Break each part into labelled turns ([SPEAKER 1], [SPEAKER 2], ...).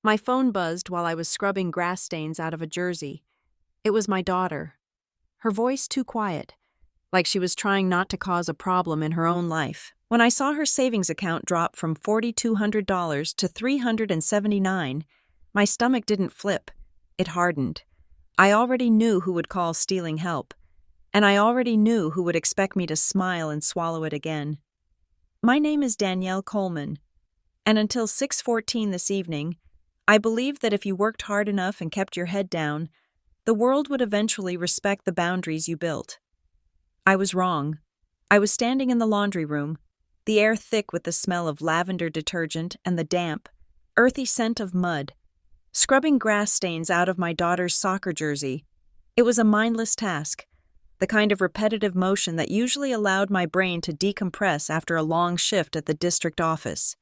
[SPEAKER 1] My phone buzzed while I was scrubbing grass stains out of a jersey. It was my daughter. Her voice too quiet, like she was trying not to cause a problem in her own life. When I saw her savings account drop from $4,200 to $379, my stomach didn't flip. It hardened. I already knew who would call stealing help, and I already knew who would expect me to smile and swallow it again. My name is Danielle Coleman, and until 6:14 this evening, I believed that if you worked hard enough and kept your head down, the world would eventually respect the boundaries you built. I was wrong. I was standing in the laundry room, the air thick with the smell of lavender detergent and the damp, earthy scent of mud, scrubbing grass stains out of my daughter's soccer jersey. It was a mindless task, the kind of repetitive motion that usually allowed my brain to decompress after a long shift at the district office.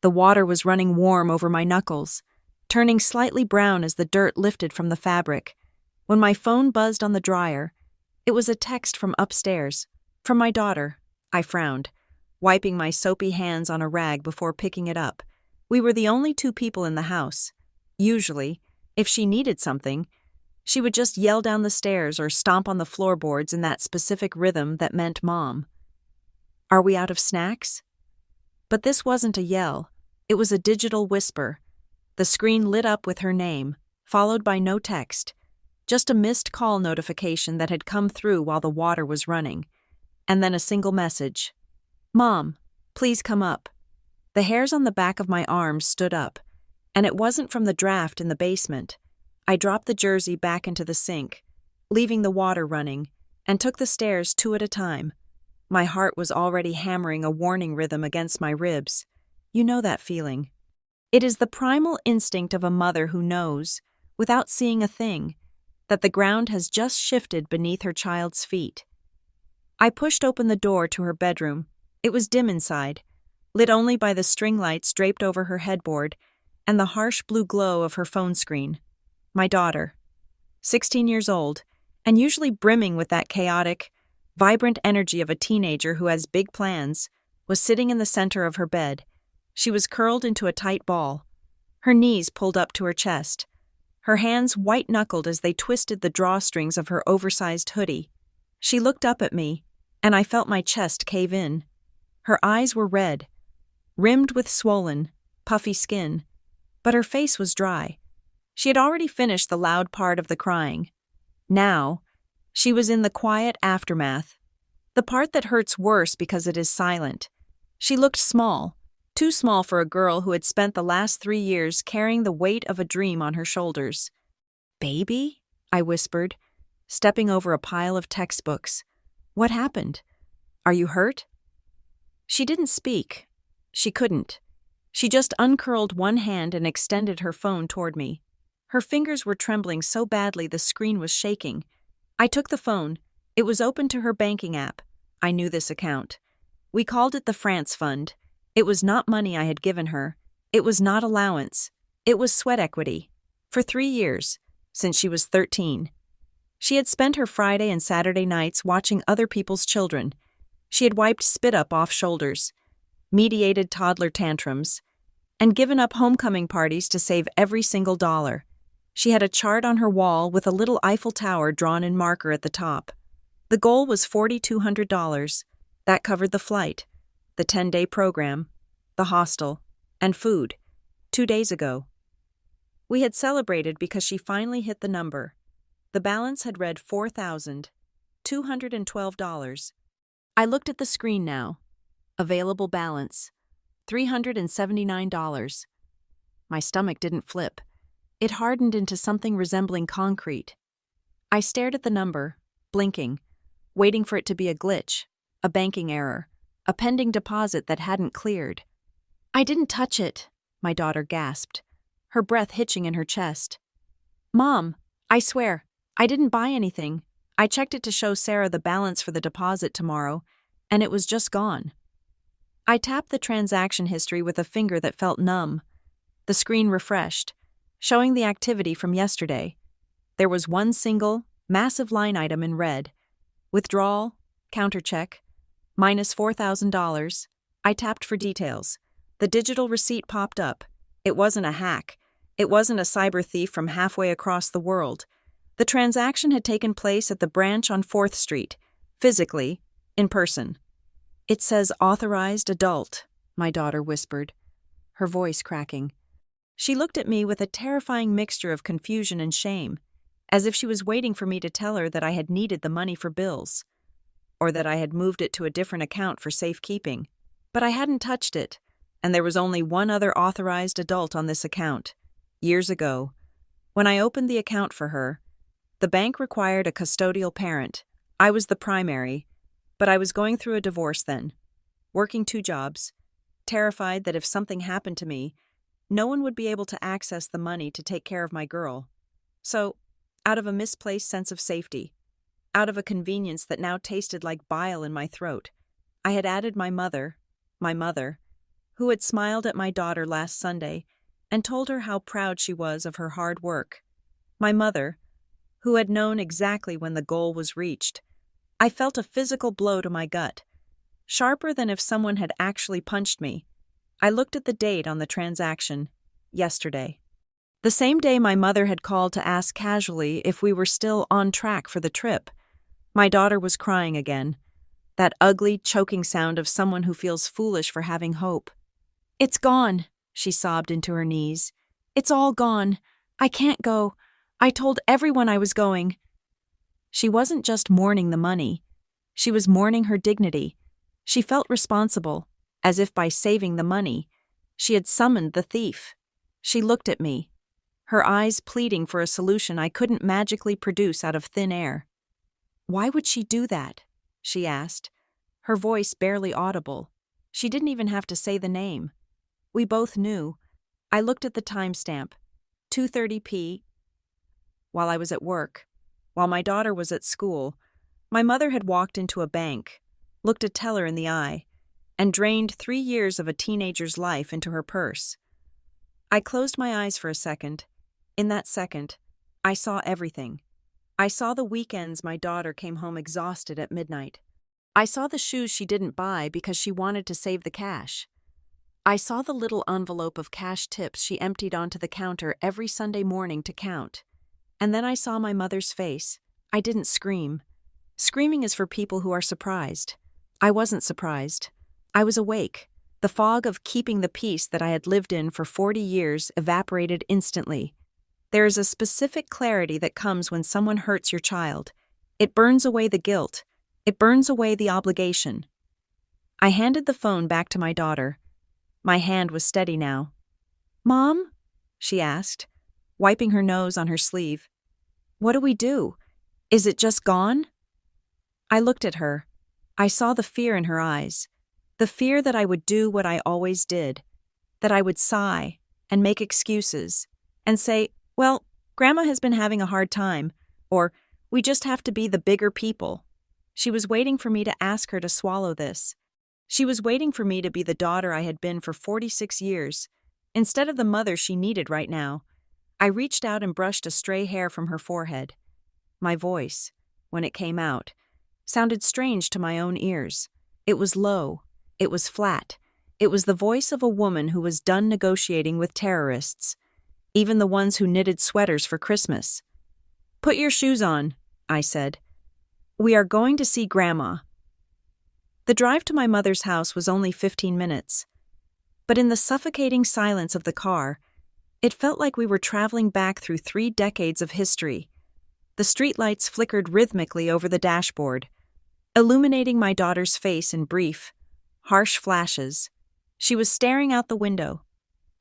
[SPEAKER 1] The water was running warm over my knuckles, turning slightly brown as the dirt lifted from the fabric. When my phone buzzed on the dryer, it was a text from upstairs, from my daughter. I frowned, wiping my soapy hands on a rag before picking it up. We were the only two people in the house. Usually, if she needed something, she would just yell down the stairs or stomp on the floorboards in that specific rhythm that meant mom. Are we out of snacks? But this wasn't a yell. It was a digital whisper. The screen lit up with her name, followed by no text, just a missed call notification that had come through while the water was running, and then a single message. Mom, please come up. The hairs on the back of my arms stood up, and it wasn't from the draft in the basement. I dropped the jersey back into the sink, leaving the water running, and took the stairs 2 at a time. My heart was already hammering a warning rhythm against my ribs. You know that feeling. It is the primal instinct of a mother who knows, without seeing a thing, that the ground has just shifted beneath her child's feet. I pushed open the door to her bedroom. It was dim inside, lit only by the string lights draped over her headboard and the harsh blue glow of her phone screen. My daughter, 16 years old, and usually brimming with that chaotic, vibrant energy of a teenager who has big plans, was sitting in the center of her bed. She was curled into a tight ball, her knees pulled up to her chest, her hands white-knuckled as they twisted the drawstrings of her oversized hoodie. She looked up at me, and I felt my chest cave in. Her eyes were red, rimmed with swollen, puffy skin, but her face was dry. She had already finished the loud part of the crying. Now, she was in the quiet aftermath, the part that hurts worse because it is silent. She looked small, too small for a girl who had spent the last 3 years carrying the weight of a dream on her shoulders. Baby? I whispered, stepping over a pile of textbooks. What happened? Are you hurt? She didn't speak. She couldn't. She just uncurled one hand and extended her phone toward me. Her fingers were trembling so badly the screen was shaking. I took the phone. It was open to her banking app. I knew this account. We called it the France Fund. It was not money I had given her. It was not allowance. It was sweat equity. For 3 years, since she was 13. She had spent her Friday and Saturday nights watching other people's children. She had wiped spit up off shoulders, mediated toddler tantrums, and given up homecoming parties to save every single dollar. She had a chart on her wall with a little Eiffel Tower drawn in marker at the top. The goal was $4,200. That covered the flight, the 10-day program, the hostel, and food. 2 days ago. We had celebrated because she finally hit the number. The balance had read $4,212. I looked at the screen now. Available balance, $379. My stomach didn't flip. It hardened into something resembling concrete. I stared at the number, blinking, waiting for it to be a glitch, a banking error, a pending deposit that hadn't cleared. I didn't touch it, my daughter gasped, her breath hitching in her chest. Mom, I swear, I didn't buy anything. I checked it to show Sarah the balance for the deposit tomorrow, and it was just gone. I tapped the transaction history with a finger that felt numb. The screen refreshed, showing the activity from yesterday. There was one single, massive line item in red. Withdrawal, countercheck, minus $4,000. I tapped for details. The digital receipt popped up. It wasn't a hack. It wasn't a cyber thief from halfway across the world. The transaction had taken place at the branch on 4th Street, physically, in person. "It says authorized adult," my daughter whispered, her voice cracking. She looked at me with a terrifying mixture of confusion and shame, as if she was waiting for me to tell her that I had needed the money for bills, or that I had moved it to a different account for safekeeping. But I hadn't touched it, and there was only one other authorized adult on this account. Years ago, when I opened the account for her, the bank required a custodial parent. I was the primary, but I was going through a divorce then, working 2 jobs, terrified that if something happened to me, no one would be able to access the money to take care of my girl. So, out of a misplaced sense of safety, out of a convenience that now tasted like bile in my throat, I had added my mother, who had smiled at my daughter last Sunday and told her how proud she was of her hard work. My mother, who had known exactly when the goal was reached. I felt a physical blow to my gut, sharper than if someone had actually punched me. I looked at the date on the transaction, yesterday. The same day my mother had called to ask casually if we were still on track for the trip. My daughter was crying again, that ugly, choking sound of someone who feels foolish for having hope. "It's gone," she sobbed into her knees. "It's all gone. I can't go. I told everyone I was going." She wasn't just mourning the money. She was mourning her dignity. She felt responsible, as if by saving the money, she had summoned the thief. She looked at me, her eyes pleading for a solution I couldn't magically produce out of thin air. "Why would she do that?" she asked, her voice barely audible. She didn't even have to say the name. We both knew. I looked at the timestamp, 2:30 p. While I was at work, while my daughter was at school, my mother had walked into a bank, looked a teller in the eye, and drained 3 years of a teenager's life into her purse. I closed my eyes for a second. In that second, I saw everything. I saw the weekends my daughter came home exhausted at midnight. I saw the shoes she didn't buy because she wanted to save the cash. I saw the little envelope of cash tips she emptied onto the counter every Sunday morning to count. And then I saw my mother's face. I didn't scream. Screaming is for people who are surprised. I wasn't surprised. I was awake. The fog of keeping the peace that I had lived in for 40 years evaporated instantly. There is a specific clarity that comes when someone hurts your child. It burns away the guilt. It burns away the obligation. I handed the phone back to my daughter. My hand was steady now. "Mom?" she asked, wiping her nose on her sleeve. "What do we do? Is it just gone?" I looked at her. I saw the fear in her eyes. The fear that I would do what I always did. That I would sigh and make excuses and say, "Well, Grandma has been having a hard time," or "We just have to be the bigger people." She was waiting for me to ask her to swallow this. She was waiting for me to be the daughter I had been for 46 years, instead of the mother she needed right now. I reached out and brushed a stray hair from her forehead. My voice, when it came out, sounded strange to my own ears. It was low. It was flat. It was the voice of a woman who was done negotiating with terrorists, even the ones who knitted sweaters for Christmas. "Put your shoes on," I said. "We are going to see Grandma." The drive to my mother's house was only 15 minutes, but in the suffocating silence of the car, it felt like we were traveling back through 3 decades of history. The streetlights flickered rhythmically over the dashboard, illuminating my daughter's face in brief, harsh flashes. She was staring out the window,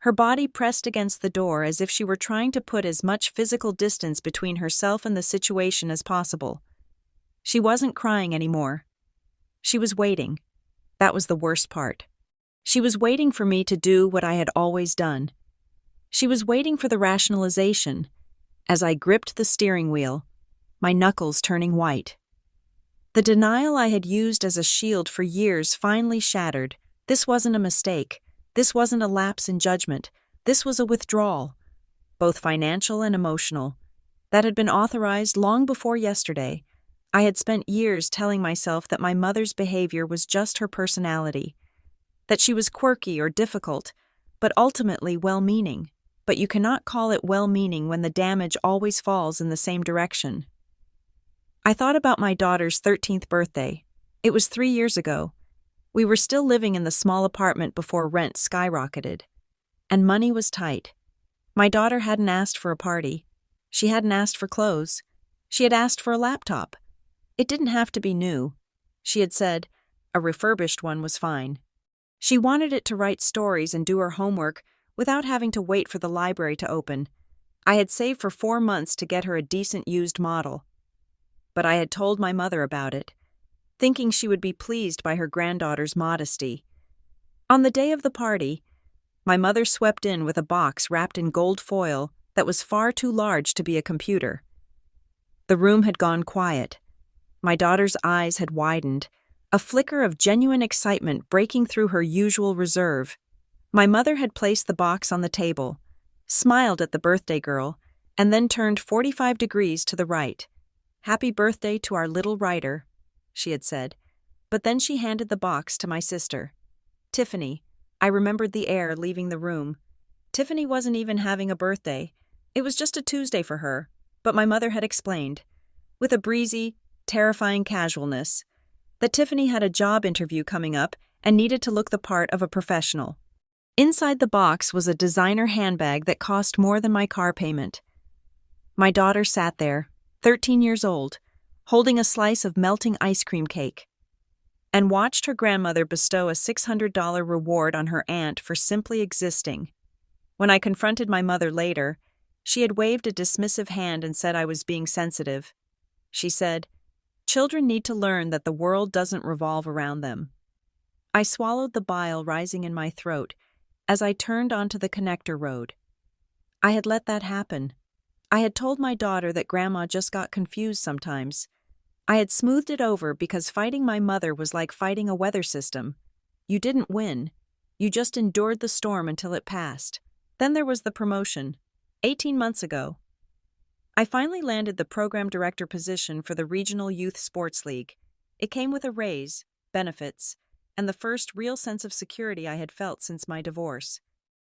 [SPEAKER 1] her body pressed against the door as if she were trying to put as much physical distance between herself and the situation as possible. She wasn't crying anymore. She was waiting. That was the worst part. She was waiting for me to do what I had always done. She was waiting for the rationalization, as I gripped the steering wheel, my knuckles turning white. The denial I had used as a shield for years finally shattered. This wasn't a mistake. This wasn't a lapse in judgment. This was a withdrawal, both financial and emotional, that had been authorized long before yesterday. I had spent years telling myself that my mother's behavior was just her personality, that she was quirky or difficult, but ultimately well-meaning. but you cannot call it well-meaning when the damage always falls in the same direction. I thought about my daughter's 13th birthday. It was 3 years ago. We were still living in the small apartment before rent skyrocketed. And money was tight. My daughter hadn't asked for a party. She hadn't asked for clothes. She had asked for a laptop. It didn't have to be new. She had said a refurbished one was fine. She wanted it to write stories and do her homework without having to wait for the library to open. I had saved for 4 months to get her a decent used model. But I had told my mother about it, thinking she would be pleased by her granddaughter's modesty. On the day of the party, my mother swept in with a box wrapped in gold foil that was far too large to be a computer. The room had gone quiet. My daughter's eyes had widened, a flicker of genuine excitement breaking through her usual reserve. My mother had placed the box on the table, smiled at the birthday girl, and then turned 45 degrees to the right. "Happy birthday to our little writer," she had said, but then she handed the box to my sister. Tiffany. I remembered the air leaving the room. Tiffany wasn't even having a birthday. It was just a Tuesday for her, but my mother had explained, with a breezy, terrifying casualness, that Tiffany had a job interview coming up and needed to look the part of a professional. Inside the box was a designer handbag that cost more than my car payment. My daughter sat there, 13 years old, holding a slice of melting ice cream cake, and watched her grandmother bestow a $600 reward on her aunt for simply existing. When I confronted my mother later, she had waved a dismissive hand and said I was being sensitive. She said, "Children need to learn that the world doesn't revolve around them." I swallowed the bile rising in my throat as I turned onto the connector road. I had let that happen. I had told my daughter that Grandma just got confused sometimes. I had smoothed it over because fighting my mother was like fighting a weather system. You didn't win. You just endured the storm until it passed. Then there was the promotion, 18 months ago. I finally landed the program director position for the Regional Youth Sports League. It came with a raise, benefits, and the first real sense of security I had felt since my divorce.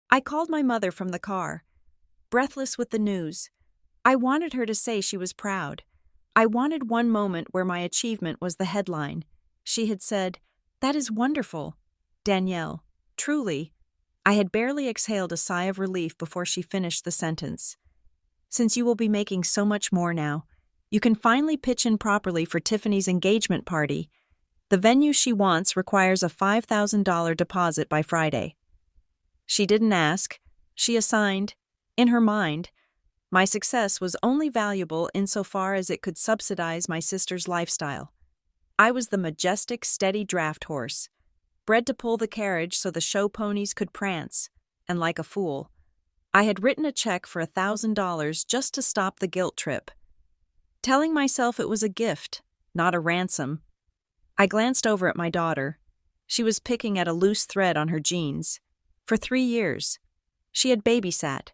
[SPEAKER 1] I called my mother from the car, breathless with the news. I wanted her to say she was proud. I wanted one moment where my achievement was the headline. She had said, "That is wonderful, Danielle, truly." I had barely exhaled a sigh of relief before she finished the sentence. "Since you will be making so much more now, you can finally pitch in properly for Tiffany's engagement party. The venue she wants requires a $5,000 deposit by Friday." She didn't ask. She assigned, in her mind. My success was only valuable insofar as it could subsidize my sister's lifestyle. I was the majestic, steady draft horse, bred to pull the carriage so the show ponies could prance, and like a fool, I had written a check for $1,000 just to stop the guilt trip, telling myself it was a gift, not a ransom. I glanced over at my daughter. She was picking at a loose thread on her jeans. For 3 years, she had babysat.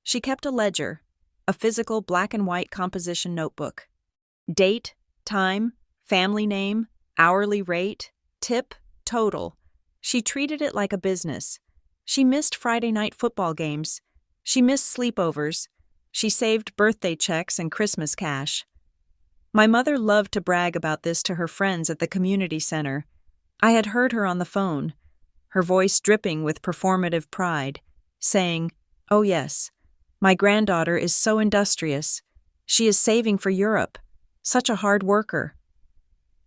[SPEAKER 1] She kept a ledger, a physical black and white composition notebook. Date, time, family name, hourly rate, tip, total. She treated it like a business. She missed Friday night football games. She missed sleepovers. She saved birthday checks and Christmas cash. My mother loved to brag about this to her friends at the community center. I had heard her on the phone, her voice dripping with performative pride, saying, "Oh yes, my granddaughter is so industrious. She is saving for Europe. Such a hard worker."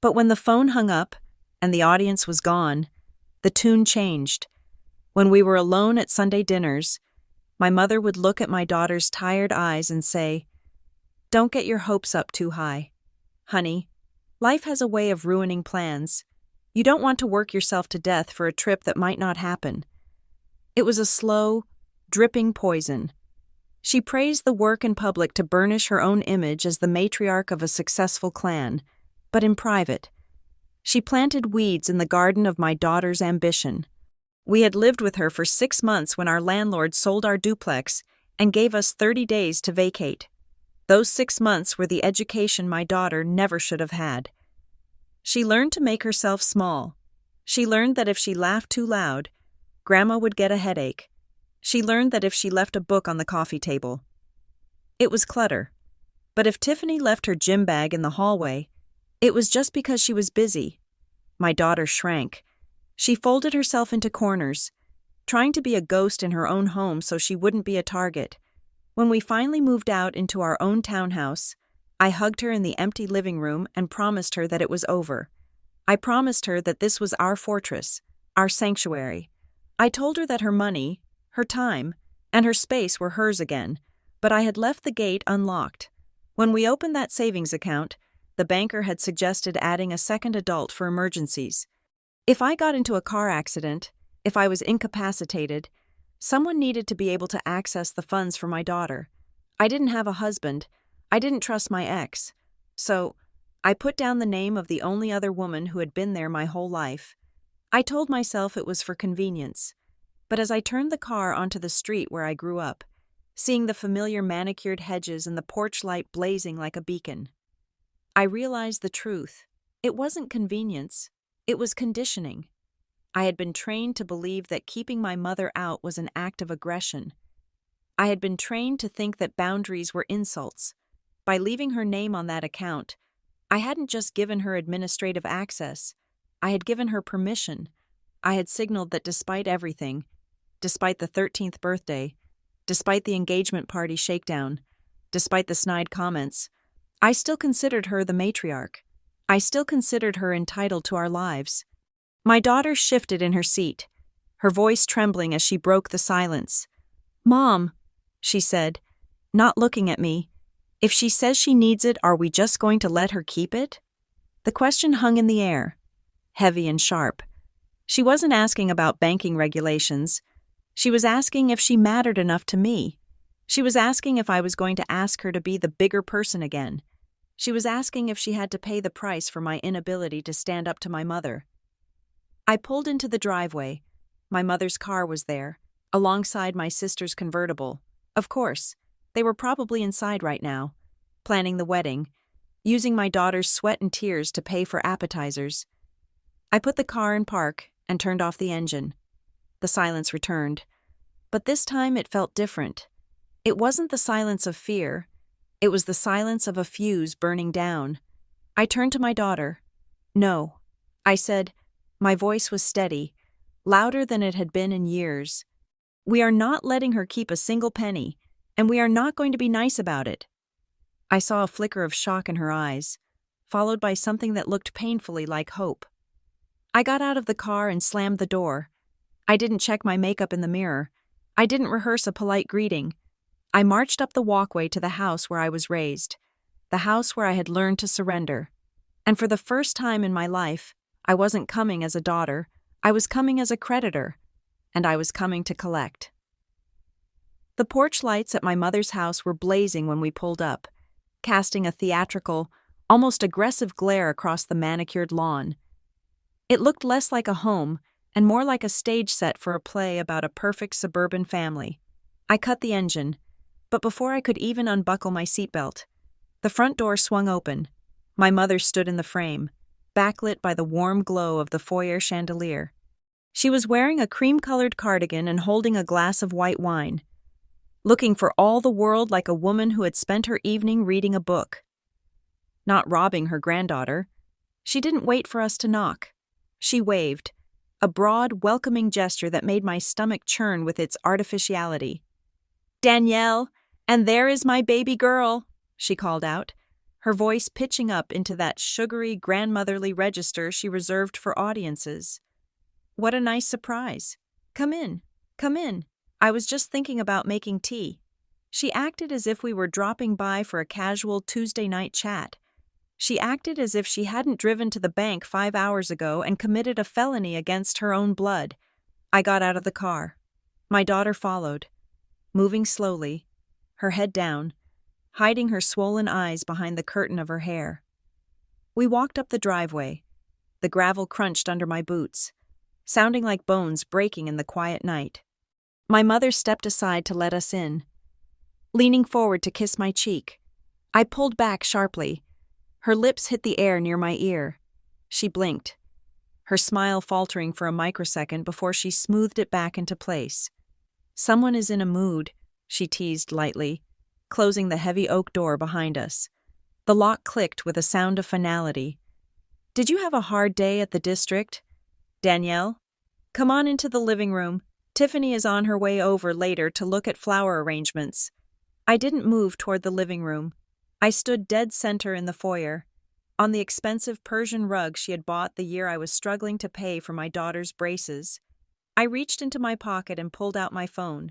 [SPEAKER 1] But when the phone hung up and the audience was gone, the tune changed. When we were alone at Sunday dinners, my mother would look at my daughter's tired eyes and say, "Don't get your hopes up too high. Honey, life has a way of ruining plans. You don't want to work yourself to death for a trip that might not happen." It was a slow, dripping poison. She praised the work in public to burnish her own image as the matriarch of a successful clan, but in private, she planted weeds in the garden of my daughter's ambition. We had lived with her for 6 months when our landlord sold our duplex and gave us 30 days to vacate. Those 6 months were the education my daughter never should have had. She learned to make herself small. She learned that if she laughed too loud, Grandma would get a headache. She learned that if she left a book on the coffee table, it was clutter. But if Tiffany left her gym bag in the hallway, it was just because she was busy. My daughter shrank. She folded herself into corners, trying to be a ghost in her own home so she wouldn't be a target. When we finally moved out into our own townhouse, I hugged her in the empty living room and promised her that it was over. I promised her that this was our fortress, our sanctuary. I told her that her money, her time, and her space were hers again, but I had left the gate unlocked. When we opened that savings account, the banker had suggested adding a second adult for emergencies. If I got into a car accident, if I was incapacitated, someone needed to be able to access the funds for my daughter. I didn't have a husband. I didn't trust my ex. So, I put down the name of the only other woman who had been there my whole life. I told myself it was for convenience. But as I turned the car onto the street where I grew up, seeing the familiar manicured hedges and the porch light blazing like a beacon, I realized the truth. It wasn't convenience. It was conditioning. I had been trained to believe that keeping my mother out was an act of aggression. I had been trained to think that boundaries were insults. By leaving her name on that account, I hadn't just given her administrative access. I had given her permission. I had signaled that despite everything, despite the 13th birthday, despite the engagement party shakedown, despite the snide comments, I still considered her the matriarch. I still considered her entitled to our lives. My daughter shifted in her seat, her voice trembling as she broke the silence. "Mom," she said, not looking at me, "if she says she needs it, are we just going to let her keep it?" The question hung in the air, heavy and sharp. She wasn't asking about banking regulations. She was asking if she mattered enough to me. She was asking if I was going to ask her to be the bigger person again. She was asking if she had to pay the price for my inability to stand up to my mother. I pulled into the driveway. My mother's car was there, alongside my sister's convertible. Of course, they were probably inside right now, planning the wedding, using my daughter's sweat and tears to pay for appetizers. I put the car in park and turned off the engine. The silence returned, but this time it felt different. It wasn't the silence of fear. It was the silence of a fuse burning down. I turned to my daughter. "No," I said. My voice was steady, louder than it had been in years. "We are not letting her keep a single penny, and we are not going to be nice about it." I saw a flicker of shock in her eyes, followed by something that looked painfully like hope. I got out of the car and slammed the door. I didn't check my makeup in the mirror. I didn't rehearse a polite greeting. I marched up the walkway to the house where I was raised, the house where I had learned to surrender. And for the first time in my life, I wasn't coming as a daughter, I was coming as a creditor, and I was coming to collect. The porch lights at my mother's house were blazing when we pulled up, casting a theatrical, almost aggressive glare across the manicured lawn. It looked less like a home and more like a stage set for a play about a perfect suburban family. I cut the engine, but before I could even unbuckle my seatbelt, the front door swung open. My mother stood in the frame, backlit by the warm glow of the foyer chandelier. She was wearing a cream-colored cardigan and holding a glass of white wine, looking for all the world like a woman who had spent her evening reading a book. Not robbing her granddaughter, she didn't wait for us to knock. She waved, a broad, welcoming gesture that made my stomach churn with its artificiality. "Danielle, and there is my baby girl," she called out, her voice pitching up into that sugary, grandmotherly register she reserved for audiences. What a nice surprise. Come in, come in. I was just thinking about making tea." She acted as if we were dropping by for a casual Tuesday night chat. She acted as if she hadn't driven to the bank 5 hours ago and committed a felony against her own blood. I got out of the car. My daughter followed, moving slowly, her head down, hiding her swollen eyes behind the curtain of her hair. We walked up the driveway. The gravel crunched under my boots, sounding like bones breaking in the quiet night. My mother stepped aside to let us in, leaning forward to kiss my cheek. I pulled back sharply. Her lips hit the air near my ear. She blinked, her smile faltering for a microsecond before she smoothed it back into place. Someone is in a mood, she teased lightly, closing the heavy oak door behind us. The lock clicked with a sound of finality. Did you have a hard day at the district? Danielle? Come on into the living room. Tiffany is on her way over later to look at flower arrangements. I didn't move toward the living room. I stood dead center in the foyer, on the expensive Persian rug she had bought the year I was struggling to pay for my daughter's braces. I reached into my pocket and pulled out my phone.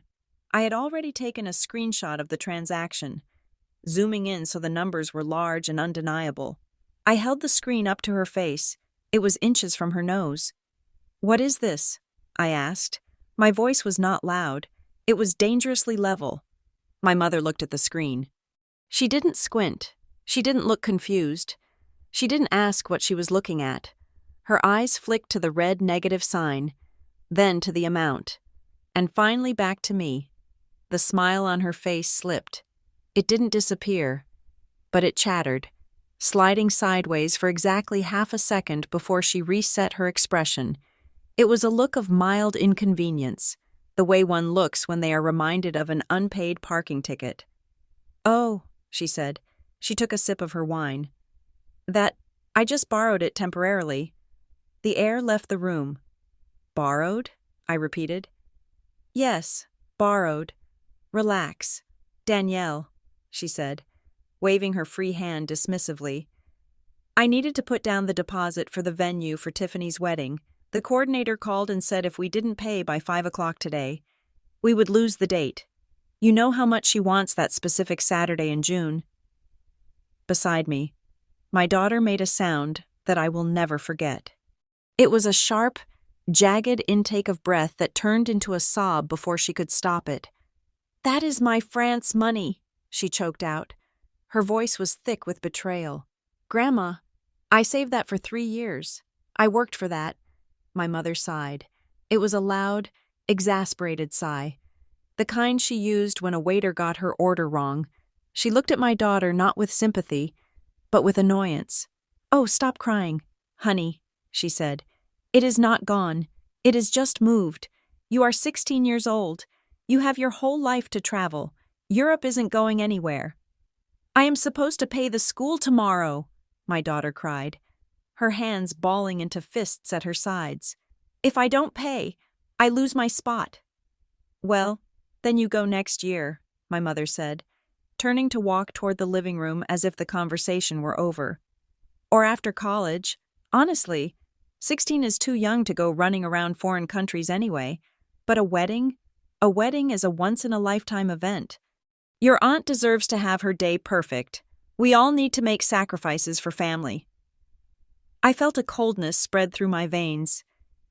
[SPEAKER 1] I had already taken a screenshot of the transaction, zooming in so the numbers were large and undeniable. I held the screen up to her face. It was inches from her nose. "What is this?" I asked. My voice was not loud. It was dangerously level. My mother looked at the screen. She didn't squint. She didn't look confused. She didn't ask what she was looking at. Her eyes flicked to the red negative sign, then to the amount, and finally back to me. The smile on her face slipped. It didn't disappear, but it chattered, sliding sideways for exactly half a second before she reset her expression. It was a look of mild inconvenience, the way one looks when they are reminded of an unpaid parking ticket. "Oh," she said. She took a sip of her wine. I just borrowed it temporarily." The air left the room. "Borrowed?" I repeated. "Yes, borrowed. Relax. Danielle," she said, waving her free hand dismissively. "I needed to put down the deposit for the venue for Tiffany's wedding. The coordinator called and said if we didn't pay by 5 o'clock today, we would lose the date. You know how much she wants that specific Saturday in June." Beside me, my daughter made a sound that I will never forget. It was a sharp, jagged intake of breath that turned into a sob before she could stop it. "That is my France money," she choked out. Her voice was thick with betrayal. "Grandma, I saved that for 3 years. I worked for that." My mother sighed. It was a loud, exasperated sigh, the kind she used when a waiter got her order wrong. She looked at my daughter not with sympathy, but with annoyance. "Oh, stop crying, honey," she said. "It is not gone. It is just moved. You are 16 years old. You have your whole life to travel. Europe isn't going anywhere." "I am supposed to pay the school tomorrow," my daughter cried, her hands balling into fists at her sides. "If I don't pay, I lose my spot." "Well, then you go next year," my mother said, turning to walk toward the living room as if the conversation were over. "Or after college. Honestly, 16 is too young to go running around foreign countries anyway. But a wedding is a once-in-a-lifetime event. Your aunt deserves to have her day perfect. We all need to make sacrifices for family." I felt a coldness spread through my veins.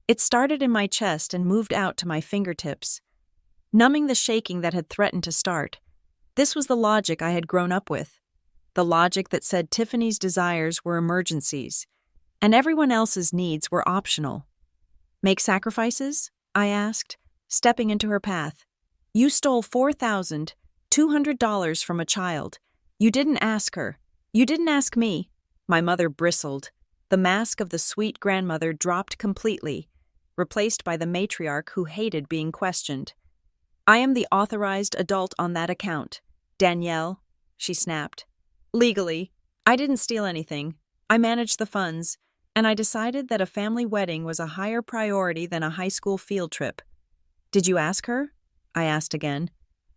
[SPEAKER 1] It started in my chest and moved out to my fingertips, numbing the shaking that had threatened to start. This was the logic I had grown up with, the logic that said Tiffany's desires were emergencies, and everyone else's needs were optional. "Make sacrifices?" I asked, stepping into her path. "You stole $4,200 from a child. You didn't ask her. You didn't ask me." My mother bristled. The mask of the sweet grandmother dropped completely, replaced by the matriarch who hated being questioned. "I am the authorized adult on that account, Danielle," she snapped. "Legally, I didn't steal anything. I managed the funds, and I decided that a family wedding was a higher priority than a high school field trip." "Did you ask her?" I asked again,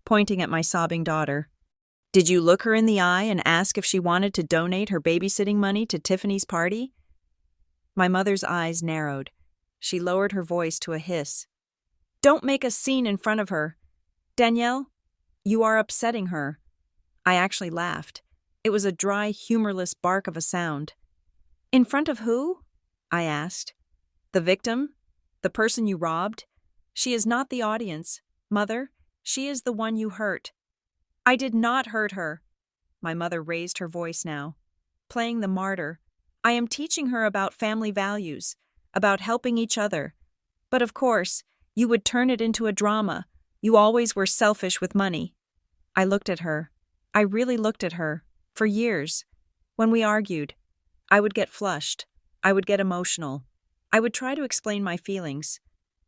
[SPEAKER 1] pointing at my sobbing daughter. "Did you look her in the eye and ask if she wanted to donate her babysitting money to Tiffany's party?" My mother's eyes narrowed. She lowered her voice to a hiss. "Don't make a scene in front of her. Danielle, you are upsetting her." I actually laughed. It was a dry, humorless bark of a sound. "In front of who?" I asked. "The victim? The person you robbed? She is not the audience. Mother, she is the one you hurt." "I did not hurt her." My mother raised her voice now, playing the martyr. "I am teaching her about family values, about helping each other. But of course, you would turn it into a drama. You always were selfish with money." I looked at her. I really looked at her. For years. When we argued, I would get flushed. I would get emotional. I would try to explain my feelings,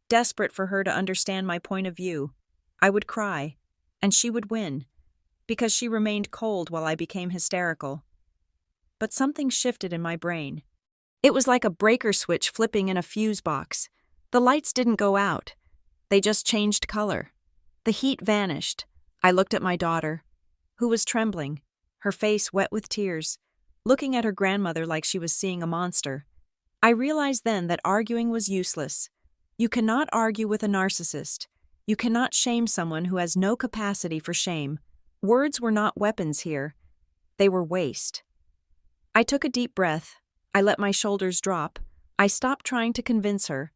[SPEAKER 1] desperate for her to understand my point of view. I would cry, and she would win, because she remained cold while I became hysterical. But something shifted in my brain. It was like a breaker switch flipping in a fuse box. The lights didn't go out. They just changed color. The heat vanished. I looked at my daughter, who was trembling, her face wet with tears, looking at her grandmother like she was seeing a monster. I realized then that arguing was useless. You cannot argue with a narcissist. You cannot shame someone who has no capacity for shame. Words were not weapons here. They were waste. I took a deep breath. I let my shoulders drop. I stopped trying to convince her.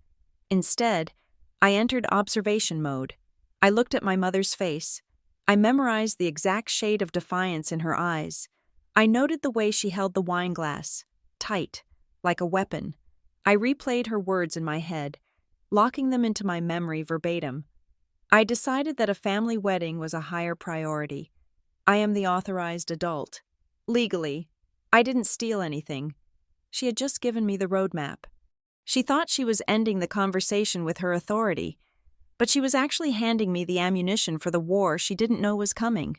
[SPEAKER 1] Instead, I entered observation mode. I looked at my mother's face. I memorized the exact shade of defiance in her eyes. I noted the way she held the wine glass, tight, like a weapon. I replayed her words in my head, locking them into my memory verbatim. I decided that a family wedding was a higher priority. I am the authorized adult. Legally, I didn't steal anything. She had just given me the roadmap. She thought she was ending the conversation with her authority, but she was actually handing me the ammunition for the war she didn't know was coming.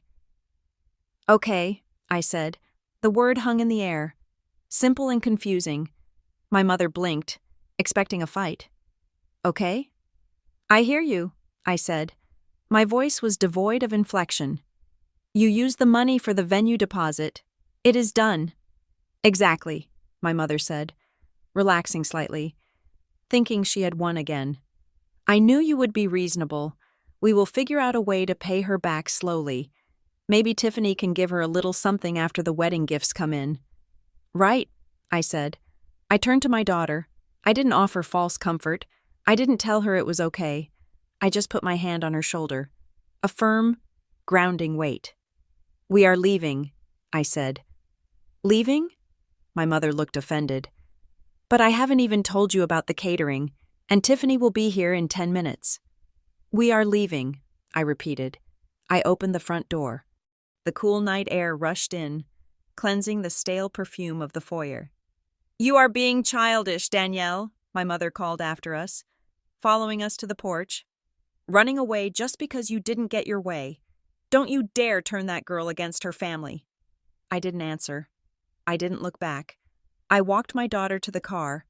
[SPEAKER 1] Okay, I said. The word hung in the air. Simple and confusing. My mother blinked, expecting a fight. Okay? I hear you, I said. My voice was devoid of inflection. You used the money for the venue deposit. It is done. Exactly, my mother said, relaxing slightly, thinking she had won again. I knew you would be reasonable. We will figure out a way to pay her back slowly. Maybe Tiffany can give her a little something after the wedding gifts come in. Right, I said. I turned to my daughter. I didn't offer false comfort. I didn't tell her it was okay. I just put my hand on her shoulder. A firm, grounding weight. We are leaving, I said. Leaving? My mother looked offended. But I haven't even told you about the catering, and Tiffany will be here in 10 minutes. We are leaving, I repeated. I opened the front door. The cool night air rushed in, cleansing the stale perfume of the foyer. You are being childish, Danielle, my mother called after us, following us to the porch. Running away just because you didn't get your way. Don't you dare turn that girl against her family. I didn't answer. I didn't look back. I walked my daughter to the car,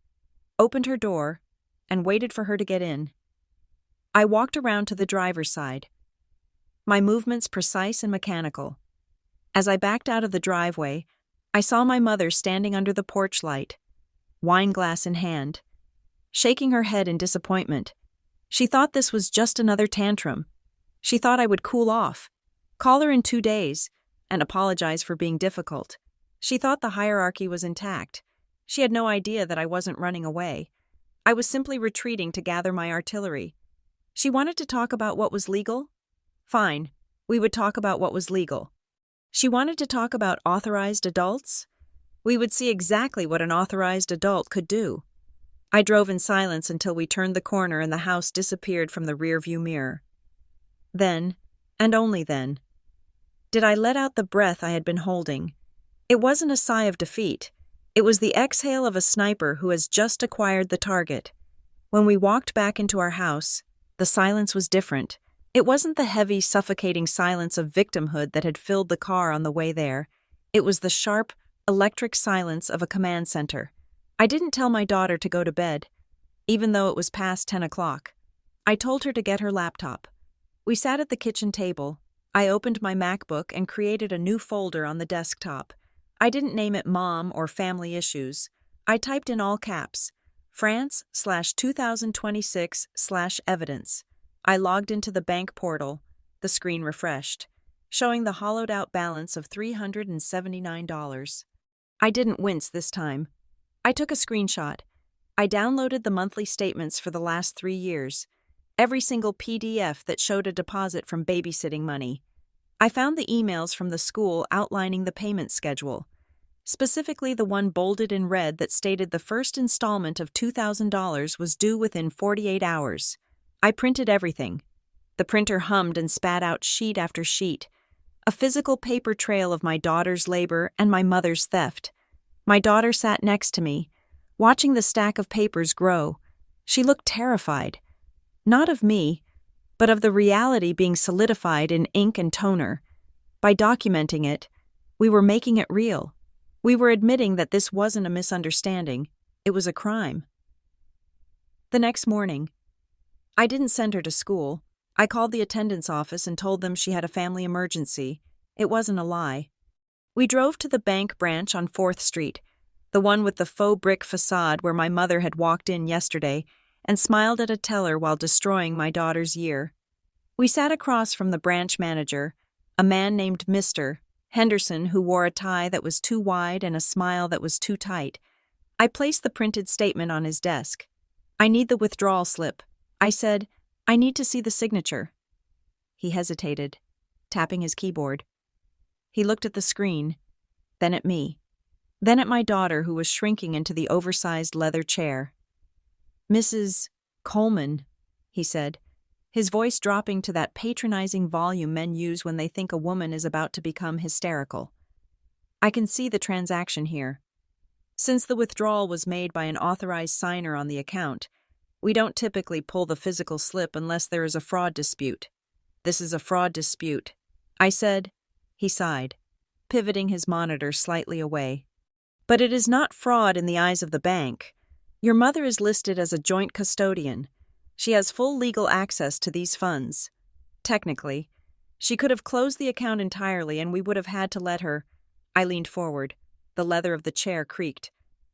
[SPEAKER 1] opened her door, and waited for her to get in. I walked around to the driver's side, my movements precise and mechanical. As I backed out of the driveway, I saw my mother standing under the porch light, wine glass in hand, shaking her head in disappointment. She thought this was just another tantrum. She thought I would cool off, call her in 2 days, and apologize for being difficult. She thought the hierarchy was intact. She had no idea that I wasn't running away. I was simply retreating to gather my artillery. She wanted to talk about what was legal? Fine, we would talk about what was legal. She wanted to talk about authorized adults? We would see exactly what an authorized adult could do. I drove in silence until we turned the corner and the house disappeared from the rearview mirror. Then, and only then, did I let out the breath I had been holding. It wasn't a sigh of defeat. It was the exhale of a sniper who has just acquired the target. When we walked back into our house, the silence was different. It wasn't the heavy, suffocating silence of victimhood that had filled the car on the way there. It was the sharp, electric silence of a command center. I didn't tell my daughter to go to bed, even though it was past 10 o'clock. I told her to get her laptop. We sat at the kitchen table. I opened my MacBook and created a new folder on the desktop. I didn't name it Mom or Family Issues. I typed in all caps, France/2026/evidence. I logged into the bank portal. The screen refreshed, showing the hollowed-out balance of $379. I didn't wince this time. I took a screenshot. I downloaded the monthly statements for the last 3 years, every single PDF that showed a deposit from babysitting money. I found the emails from the school outlining the payment schedule, specifically the one bolded in red that stated the first installment of $2,000 was due within 48 hours. I printed everything. The printer hummed and spat out sheet after sheet, a physical paper trail of my daughter's labor and my mother's theft. My daughter sat next to me, watching the stack of papers grow. She looked terrified. Not of me, but of the reality being solidified in ink and toner. By documenting it, we were making it real. We were admitting that this wasn't a misunderstanding, it was a crime. The next morning, I didn't send her to school. I called the attendance office and told them she had a family emergency. It wasn't a lie. We drove to the bank branch on 4th Street, the one with the faux brick facade where my mother had walked in yesterday, and smiled at a teller while destroying my daughter's year. We sat across from the branch manager, a man named Mr. Henderson, who wore a tie that was too wide and a smile that was too tight. I placed the printed statement on his desk. "I need the withdrawal slip." I said, "I need to see the signature." He hesitated, tapping his keyboard. He looked at the screen, then at me, then at my daughter who was shrinking into the oversized leather chair. "Mrs. Coleman," he said, his voice dropping to that patronizing volume men use when they think a woman is about to become hysterical. "I can see the transaction here. Since the withdrawal was made by an authorized signer on the account, we don't typically pull the physical slip unless there is a fraud dispute. This is a fraud dispute," I said. He sighed, pivoting his monitor slightly away. "But it is not fraud in the eyes of the bank. Your mother is listed as a joint custodian. She has full legal access to these funds. Technically, she could have closed the account entirely and we would have had to let her." I leaned forward. The leather of the chair creaked.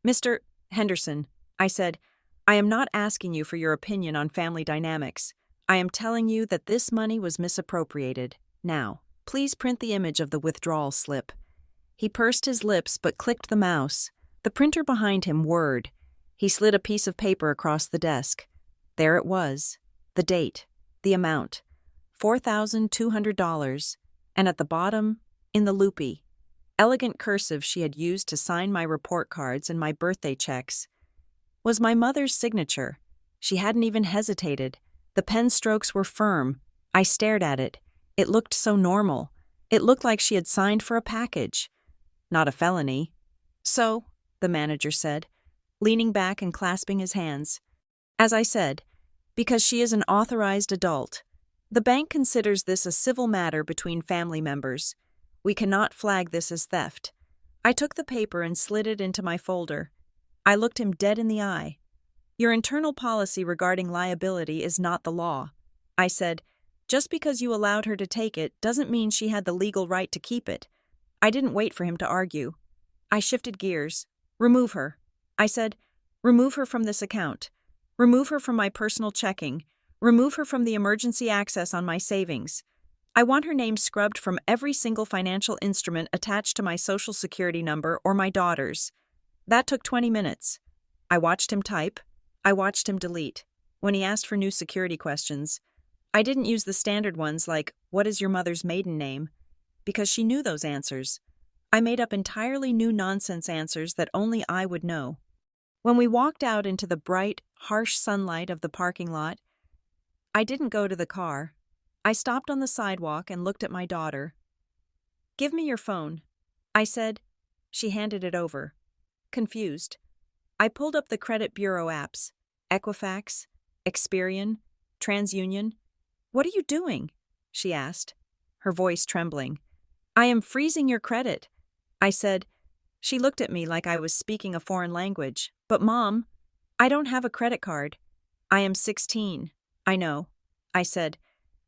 [SPEAKER 1] "Mr. Henderson," I said, "I am not asking you for your opinion on family dynamics. I am telling you that this money was misappropriated. Now, please print the image of the withdrawal slip." He pursed his lips but clicked the mouse. The printer behind him whirred. He slid a piece of paper across the desk. There it was, the date, the amount, $4,200, and at the bottom, in the loopy, elegant cursive she had used to sign my report cards and my birthday checks, was my mother's signature. She hadn't even hesitated. The pen strokes were firm. I stared at it. It looked so normal. It looked like she had signed for a package. Not a felony. "So," the manager said, leaning back and clasping his hands, "as I said, because she is an authorized adult. The bank considers this a civil matter between family members. We cannot flag this as theft." I took the paper and slid it into my folder. I looked him dead in the eye. "Your internal policy regarding liability is not the law," I said. "Just because you allowed her to take it doesn't mean she had the legal right to keep it." I didn't wait for him to argue. I shifted gears. "Remove her," I said. "Remove her from this account. Remove her from my personal checking. Remove her from the emergency access on my savings. I want her name scrubbed from every single financial instrument attached to my social security number or my daughter's." That took 20 minutes. I watched him type. I watched him delete. When he asked for new security questions, I didn't use the standard ones like, "What is your mother's maiden name?" because she knew those answers. I made up entirely new nonsense answers that only I would know. When we walked out into the bright, harsh sunlight of the parking lot, I didn't go to the car. I stopped on the sidewalk and looked at my daughter. "Give me your phone," I said. She handed it over. Confused, I pulled up the credit bureau apps, Equifax, Experian, TransUnion. "What are you doing?" she asked, her voice trembling. "I am freezing your credit," I said. She looked at me like I was speaking a foreign language. "But Mom, I don't have a credit card." "I am 16. I know," I said,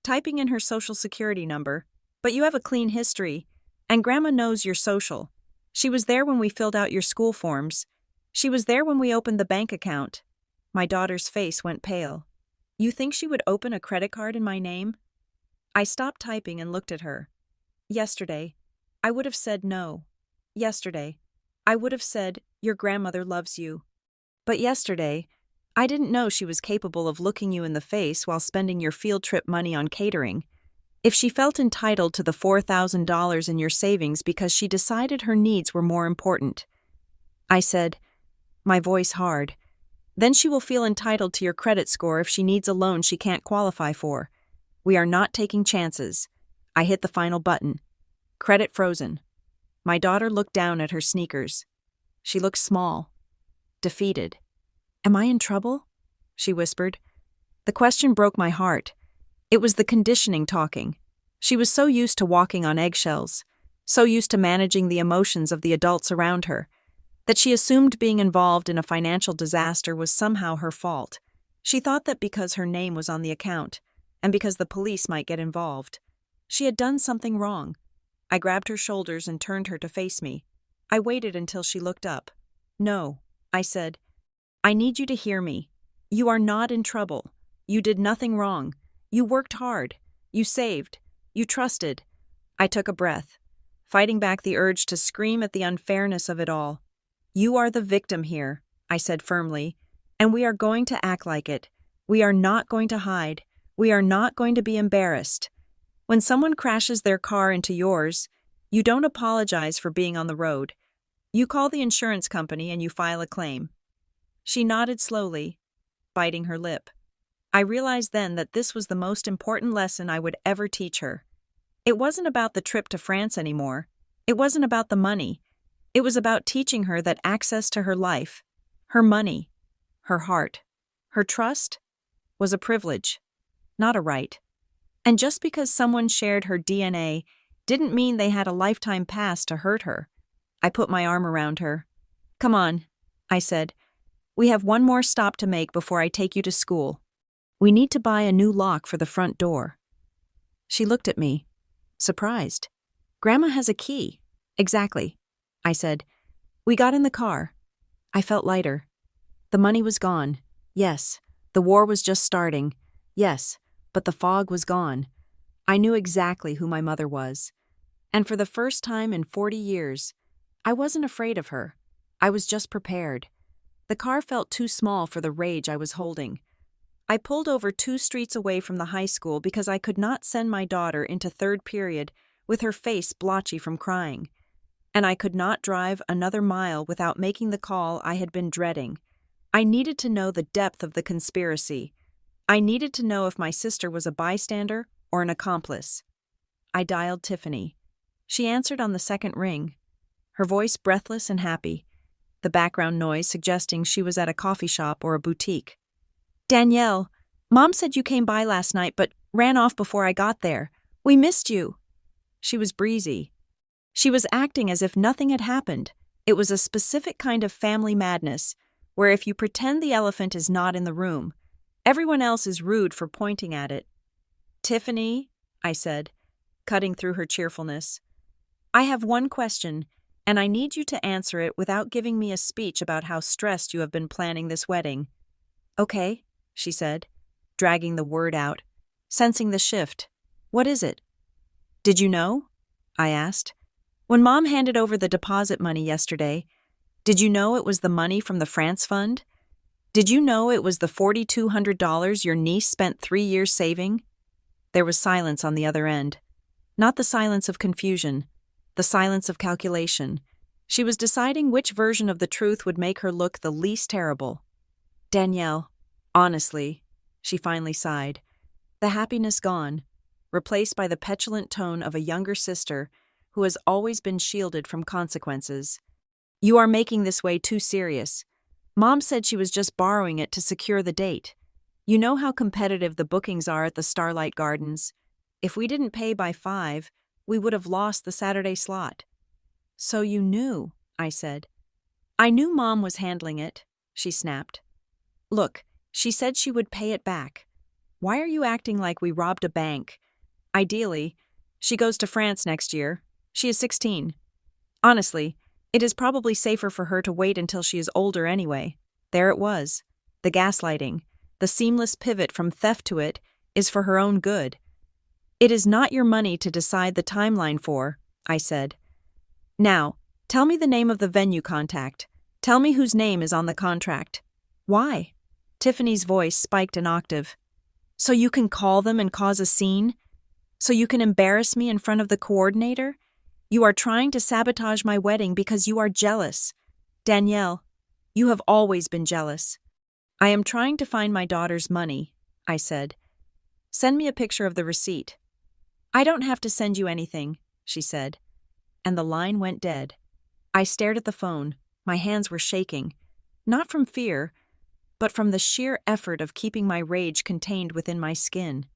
[SPEAKER 1] typing in her social security number. "But you have a clean history, and Grandma knows your social. She was there when we filled out your school forms. She was there when we opened the bank account." My daughter's face went pale. "You think she would open a credit card in my name?" I stopped typing and looked at her. Yesterday, I would have said no. Yesterday, I would have said, "Your grandmother loves you." But yesterday, I didn't know she was capable of looking you in the face while spending your field trip money on catering. If she felt entitled to the $4,000 in your savings because she decided her needs were more important. I said, my voice hard, "Then she will feel entitled to your credit score if she needs a loan she can't qualify for. We are not taking chances." I hit the final button. Credit frozen. My daughter looked down at her sneakers. She looked small, defeated. "Am I in trouble?" she whispered. The question broke my heart. It was the conditioning talking. She was so used to walking on eggshells, so used to managing the emotions of the adults around her, that she assumed being involved in a financial disaster was somehow her fault. She thought that because her name was on the account, and because the police might get involved, she had done something wrong. I grabbed her shoulders and turned her to face me. I waited until she looked up. "No," I said. "I need you to hear me. You are not in trouble. You did nothing wrong. You worked hard. You saved. You trusted." I took a breath, fighting back the urge to scream at the unfairness of it all. "You are the victim here," I said firmly, "and we are going to act like it. We are not going to hide. We are not going to be embarrassed. When someone crashes their car into yours, you don't apologize for being on the road. You call the insurance company and you file a claim." She nodded slowly, biting her lip. I realized then that this was the most important lesson I would ever teach her. It wasn't about the trip to France anymore. It wasn't about the money. It was about teaching her that access to her life, her money, her heart, her trust, was a privilege, not a right. And just because someone shared her DNA didn't mean they had a lifetime past to hurt her. I put my arm around her. "Come on," I said. "We have one more stop to make before I take you to school. We need to buy a new lock for the front door." She looked at me, surprised. "Grandma has a key." "Exactly," I said. We got in the car. I felt lighter. The money was gone. Yes. The war was just starting. Yes. But the fog was gone. I knew exactly who my mother was. And for the first time in 40 years, I wasn't afraid of her. I was just prepared. The car felt too small for the rage I was holding. I pulled over 2 streets away from the high school because I could not send my daughter into third period with her face blotchy from crying. And I could not drive another mile without making the call I had been dreading. I needed to know the depth of the conspiracy. I needed to know if my sister was a bystander or an accomplice. I dialed Tiffany. She answered on the second ring, her voice breathless and happy, the background noise suggesting she was at a coffee shop or a boutique. "Danielle, Mom said you came by last night but ran off before I got there. We missed you." She was breezy. She was acting as if nothing had happened. It was a specific kind of family madness, where if you pretend the elephant is not in the room, everyone else is rude for pointing at it. "Tiffany," I said, cutting through her cheerfulness, "I have one question, and I need you to answer it without giving me a speech about how stressed you have been planning this wedding." "Okay," she said, dragging the word out, sensing the shift. "What is it?" "Did you know?" I asked. "When Mom handed over the deposit money yesterday, did you know it was the money from the France fund? Did you know it was the $4,200 your niece spent 3 years saving?" There was silence on the other end. Not the silence of confusion, the silence of calculation. She was deciding which version of the truth would make her look the least terrible. "Danielle, honestly," she finally sighed, the happiness gone, replaced by the petulant tone of a younger sister who has always been shielded from consequences. "You are making this way too serious. Mom said she was just borrowing it to secure the date. You know how competitive the bookings are at the Starlight Gardens. If we didn't pay by 5, we would have lost the Saturday slot." "So you knew," I said. "I knew Mom was handling it," she snapped. "Look, she said she would pay it back. Why are you acting like we robbed a bank? Ideally, she goes to France next year. She is 16. Honestly, it is probably safer for her to wait until she is older anyway." There it was. The gaslighting, the seamless pivot from theft to it, is for her own good. "It is not your money to decide the timeline for," I said. "Now, tell me the name of the venue contact. Tell me whose name is on the contract." "Why?" Tiffany's voice spiked an octave. "So you can call them and cause a scene? So you can embarrass me in front of the coordinator? You are trying to sabotage my wedding because you are jealous. Danielle, you have always been jealous." "I am trying to find my daughter's money," I said. "Send me a picture of the receipt." "I don't have to send you anything," she said. And the line went dead. I stared at the phone. My hands were shaking. Not from fear, but from the sheer effort of keeping my rage contained within my skin.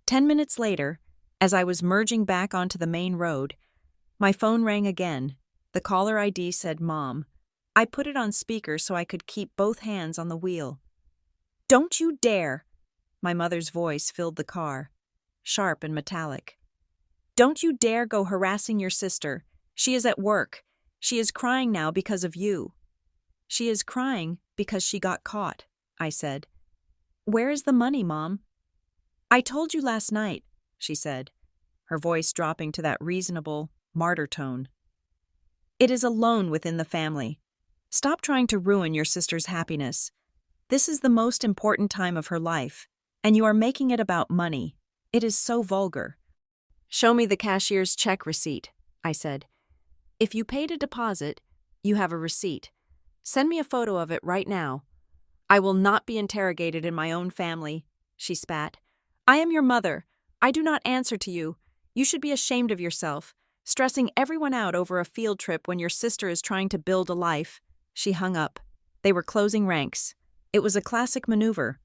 [SPEAKER 1] 10 minutes later, as I was merging back onto the main road, my phone rang again. The caller ID said Mom. I put it on speaker so I could keep both hands on the wheel. "Don't you dare!" My mother's voice filled the car, sharp and metallic. "Don't you dare go harassing your sister. She is at work. She is crying now because of you." "She is crying because she got caught," I said. "Where is the money, Mom?" "I told you last night," she said, her voice dropping to that reasonable, martyr tone. "It is a loan within the family. Stop trying to ruin your sister's happiness. This is the most important time of her life, and you are making it about money. It is so vulgar." "Show me the cashier's check receipt," I said. "If you paid a deposit, you have a receipt. Send me a photo of it right now." "I will not be interrogated in my own family," she spat. "I am your mother. I do not answer to you. You should be ashamed of yourself, stressing everyone out over a field trip when your sister is trying to build a life." She hung up. They were closing ranks. It was a classic maneuver.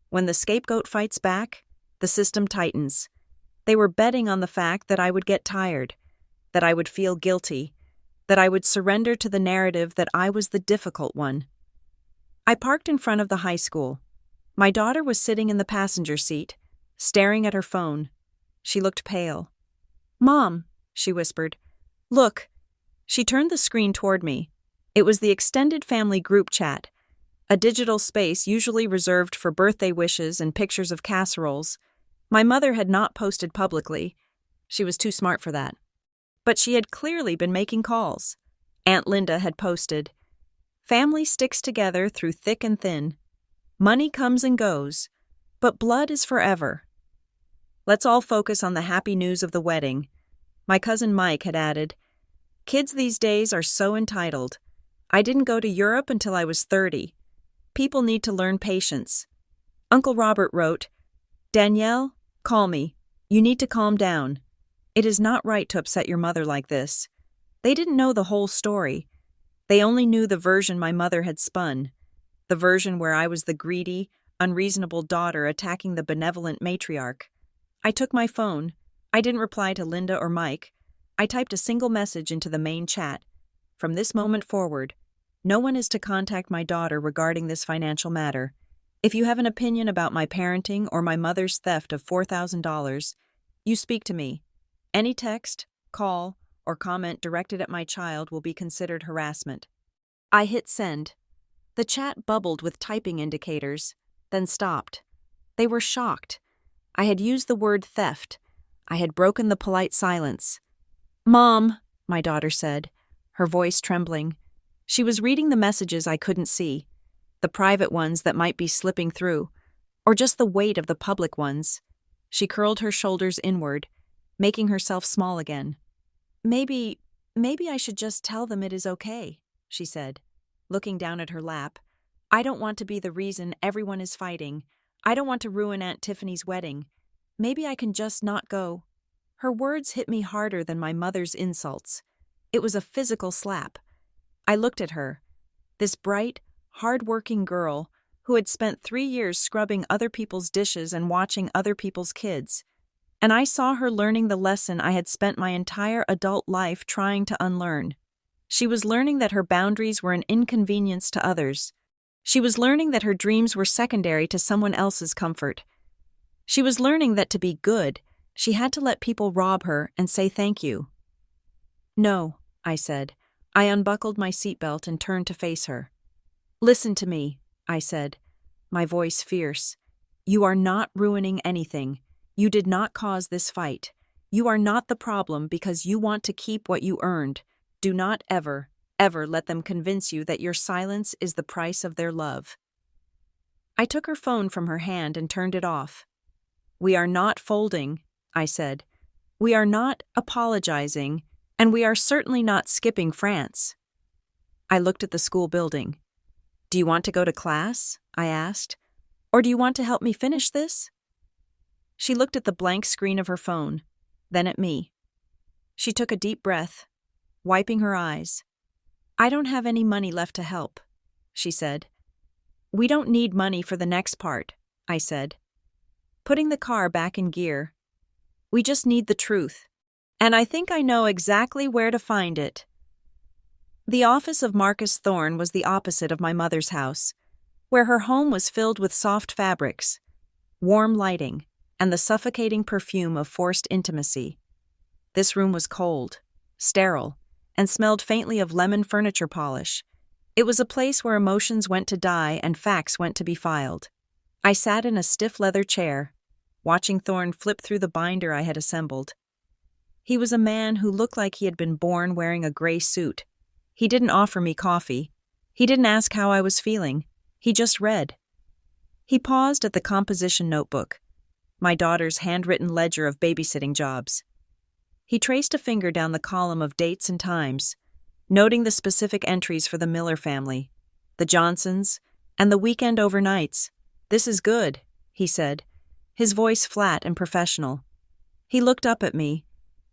[SPEAKER 1] When the scapegoat fights back, the system tightens. They were betting on the fact that I would get tired, that I would feel guilty, that I would surrender to the narrative that I was the difficult one. I parked in front of the high school. My daughter was sitting in the passenger seat, staring at her phone. She looked pale. "Mom," she whispered. "Look." She turned the screen toward me. It was the extended family group chat, a digital space usually reserved for birthday wishes and pictures of casseroles. My mother had not posted publicly. She was too smart for that. But she had clearly been making calls. Aunt Linda had posted, "Family sticks together through thick and thin. Money comes and goes, but blood is forever. Let's all focus on the happy news of the wedding." My cousin Mike had added, "Kids these days are so entitled. I didn't go to Europe until I was 30. People need to learn patience." Uncle Robert wrote, "Danielle, call me. You need to calm down. It is not right to upset your mother like this." They didn't know the whole story. They only knew the version my mother had spun, the version where I was the greedy, unreasonable daughter attacking the benevolent matriarch. I took my phone. I didn't reply to Linda or Mike. I typed a single message into the main chat. "From this moment forward, no one is to contact my daughter regarding this financial matter. If you have an opinion about my parenting or my mother's theft of $4,000, you speak to me. Any text, call, or comment directed at my child will be considered harassment." I hit send. The chat bubbled with typing indicators, then stopped. They were shocked. I had used the word theft. I had broken the polite silence. "Mom," my daughter said, her voice trembling. She was reading the messages I couldn't see, the private ones that might be slipping through, or just the weight of the public ones. She curled her shoulders inward, making herself small again. Maybe I should just tell them it is okay," she said, looking down at her lap. "I don't want to be the reason everyone is fighting. I don't want to ruin Aunt Tiffany's wedding. Maybe I can just not go." Her words hit me harder than my mother's insults. It was a physical slap. I looked at her, this bright, hard-working girl who had spent 3 years scrubbing other people's dishes and watching other people's kids, and I saw her learning the lesson I had spent my entire adult life trying to unlearn. She was learning that her boundaries were an inconvenience to others. She was learning that her dreams were secondary to someone else's comfort. She was learning that to be good, she had to let people rob her and say thank you. "No," I said. I unbuckled my seatbelt and turned to face her. "Listen to me," I said, my voice fierce. "You are not ruining anything. You did not cause this fight. You are not the problem because you want to keep what you earned. Do not ever, ever let them convince you that your silence is the price of their love." I took her phone from her hand and turned it off. "We are not folding," I said. "We are not apologizing, and we are certainly not skipping France." I looked at the school building. "Do you want to go to class?" I asked. "Or do you want to help me finish this?" She looked at the blank screen of her phone, then at me. She took a deep breath, wiping her eyes. "I don't have any money left to help," she said. "We don't need money for the next part," I said. Putting the car back in gear, We just need the truth. And I think I know exactly where to find it. The office of Marcus Thorne was the opposite of my mother's house, where her home was filled with soft fabrics, warm lighting, and the suffocating perfume of forced intimacy. This room was cold, sterile, and smelled faintly of lemon furniture polish. It was a place where emotions went to die and facts went to be filed. I sat in a stiff leather chair, watching Thorne flip through the binder I had assembled. He was a man who looked like he had been born wearing a gray suit. He didn't offer me coffee. He didn't ask how I was feeling. He just read. He paused at the composition notebook, my daughter's handwritten ledger of babysitting jobs. He traced a finger down the column of dates and times, noting the specific entries for the Miller family, the Johnsons, and the weekend overnights. "This is good," he said, his voice flat and professional. He looked up at me,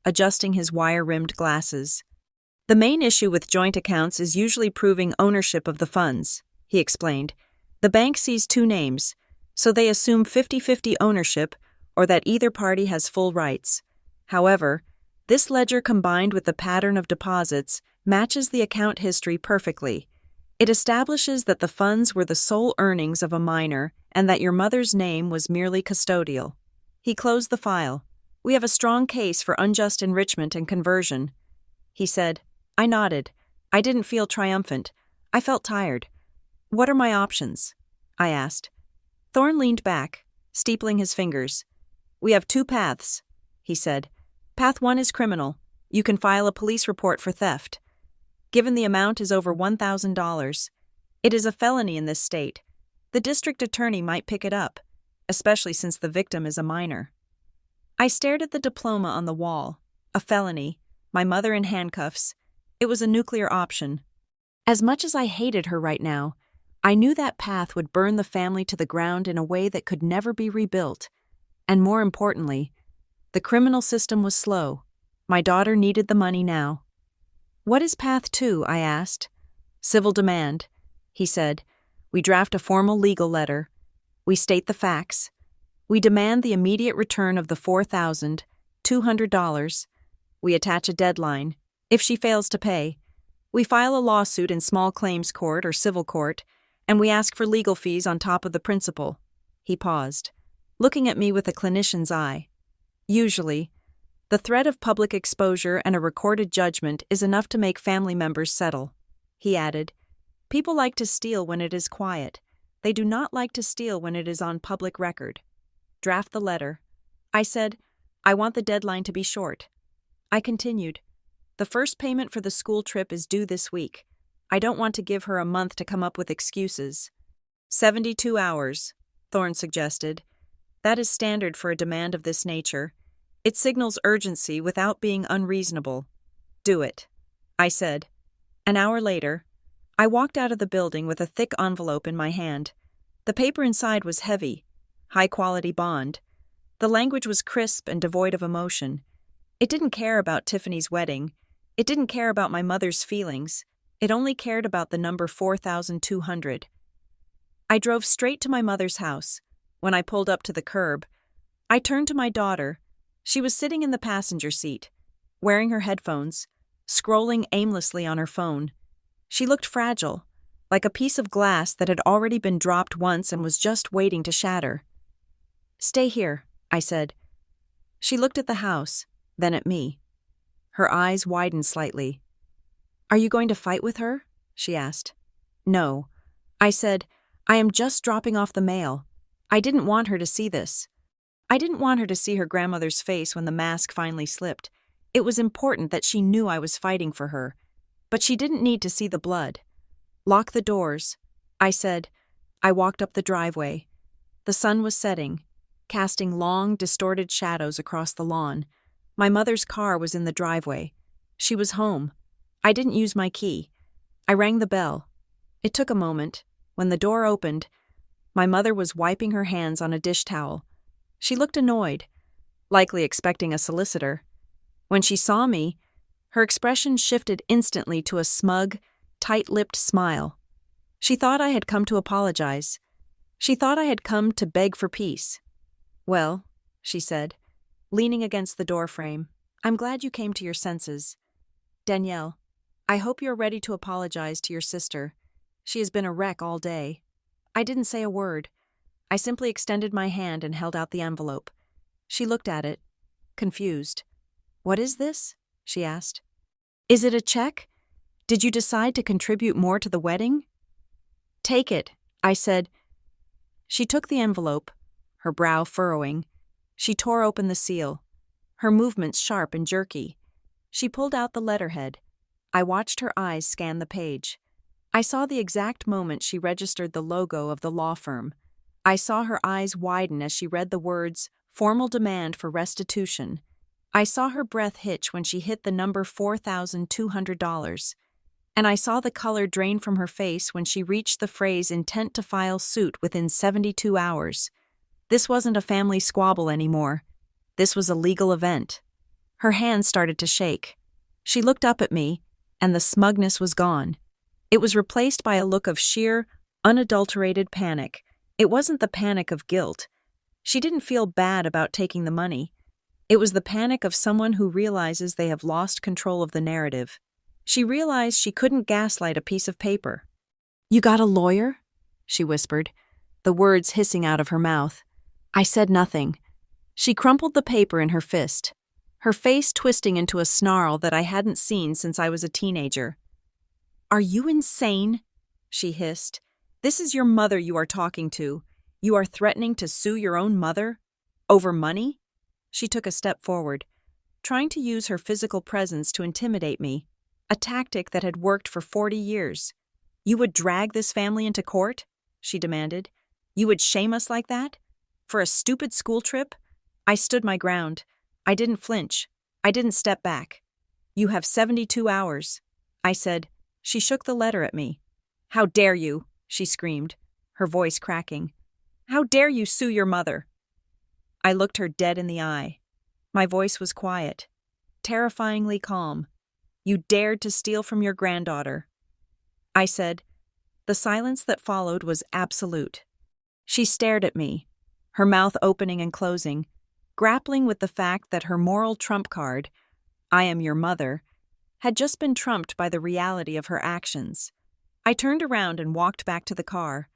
[SPEAKER 1] adjusting his wire-rimmed glasses. "The main issue with joint accounts is usually proving ownership of the funds," he explained. "The bank sees two names, so they assume 50-50 ownership or that either party has full rights. However, this ledger combined with the pattern of deposits matches the account history perfectly. It establishes that the funds were the sole earnings of a minor and that your mother's name was merely custodial." He closed the file. "We have a strong case for unjust enrichment and conversion," he said. I nodded. I didn't feel triumphant. I felt tired. "What are my options?" I asked. Thorne leaned back, steepling his fingers. "We have two paths," he said. "Path 1 is criminal. You can file a police report for theft. Given the amount is over $1,000. It is a felony in this state. The district attorney might pick it up, especially since the victim is a minor." I stared at the diploma on the wall. A felony, my mother in handcuffs. It was a nuclear option. As much as I hated her right now, I knew that path would burn the family to the ground in a way that could never be rebuilt. And more importantly, the criminal system was slow. My daughter needed the money now. "What is path 2?" I asked. "Civil demand," he said. "We draft a formal legal letter. We state the facts. We demand the immediate return of the $4,200. We attach a deadline. If she fails to pay, we file a lawsuit in small claims court or civil court, and we ask for legal fees on top of the principal." He paused, looking at me with a clinician's eye. "Usually, the threat of public exposure and a recorded judgment is enough to make family members settle," he added. "People like to steal when it is quiet. They do not like to steal when it is on public record. Draft the letter." I said, "I want the deadline to be short." I continued, "The first payment for the school trip is due this week. I don't want to give her a month to come up with excuses." 72 hours, Thorne suggested. "That is standard for a demand of this nature. It signals urgency without being unreasonable." "Do it," I said. An hour later, I walked out of the building with a thick envelope in my hand. The paper inside was heavy, high-quality bond. The language was crisp and devoid of emotion. It didn't care about Tiffany's wedding. It didn't care about my mother's feelings. It only cared about the number 4,200. I drove straight to my mother's house. When I pulled up to the curb, I turned to my daughter. She was sitting in the passenger seat, wearing her headphones, scrolling aimlessly on her phone. She looked fragile, like a piece of glass that had already been dropped once and was just waiting to shatter. "Stay here," I said. She looked at the house, then at me. Her eyes widened slightly. "Are you going to fight with her?" she asked. "No." I said, "I am just dropping off the mail. I didn't want her to see this. I didn't want her to see her grandmother's face when the mask finally slipped. It was important that she knew I was fighting for her. But she didn't need to see the blood." "Lock the doors," I said. I walked up the driveway. The sun was setting, casting long, distorted shadows across the lawn. My mother's car was in the driveway. She was home. I didn't use my key. I rang the bell. It took a moment. When the door opened, my mother was wiping her hands on a dish towel. She looked annoyed, likely expecting a solicitor. When she saw me, her expression shifted instantly to a smug, tight-lipped smile. She thought I had come to apologize. She thought I had come to beg for peace. "Well," she said, leaning against the doorframe. I'm glad you came to your senses. Danielle, I hope you're ready to apologize to your sister. She has been a wreck all day. I didn't say a word. I simply extended my hand and held out the envelope. She looked at it, confused. What is this? She asked. Is it a check? Did you decide to contribute more to the wedding? Take it, I said. She took the envelope, her brow furrowing. She tore open the seal, her movements sharp and jerky. She pulled out the letterhead. I watched her eyes scan the page. I saw the exact moment she registered the logo of the law firm. I saw her eyes widen as she read the words, "Formal demand for restitution." I saw her breath hitch when she hit the number $4,200. And I saw the color drain from her face when she reached the phrase "intent to file suit within 72 hours. This wasn't a family squabble anymore. This was a legal event. Her hands started to shake. She looked up at me, and the smugness was gone. It was replaced by a look of sheer, unadulterated panic. It wasn't the panic of guilt. She didn't feel bad about taking the money. It was the panic of someone who realizes they have lost control of the narrative. She realized she couldn't gaslight a piece of paper. You got a lawyer? She whispered, the words hissing out of her mouth. I said nothing. She crumpled the paper in her fist, her face twisting into a snarl that I hadn't seen since I was a teenager. Are you insane? She hissed. This is your mother you are talking to. You are threatening to sue your own mother? Over money? She took a step forward, trying to use her physical presence to intimidate me, a tactic that had worked for 40 years. You would drag this family into court? She demanded. You would shame us like that? For a stupid school trip? I stood my ground. I didn't flinch. I didn't step back. You have 72 hours, I said. She shook the letter at me. How dare you? She screamed, her voice cracking. How dare you sue your mother? I looked her dead in the eye. My voice was quiet, terrifyingly calm. You dared to steal from your granddaughter. I said. The silence that followed was absolute. She stared at me, her mouth opening and closing, grappling with the fact that her moral trump card, I am your mother, had just been trumped by the reality of her actions. I turned around and walked back to the car.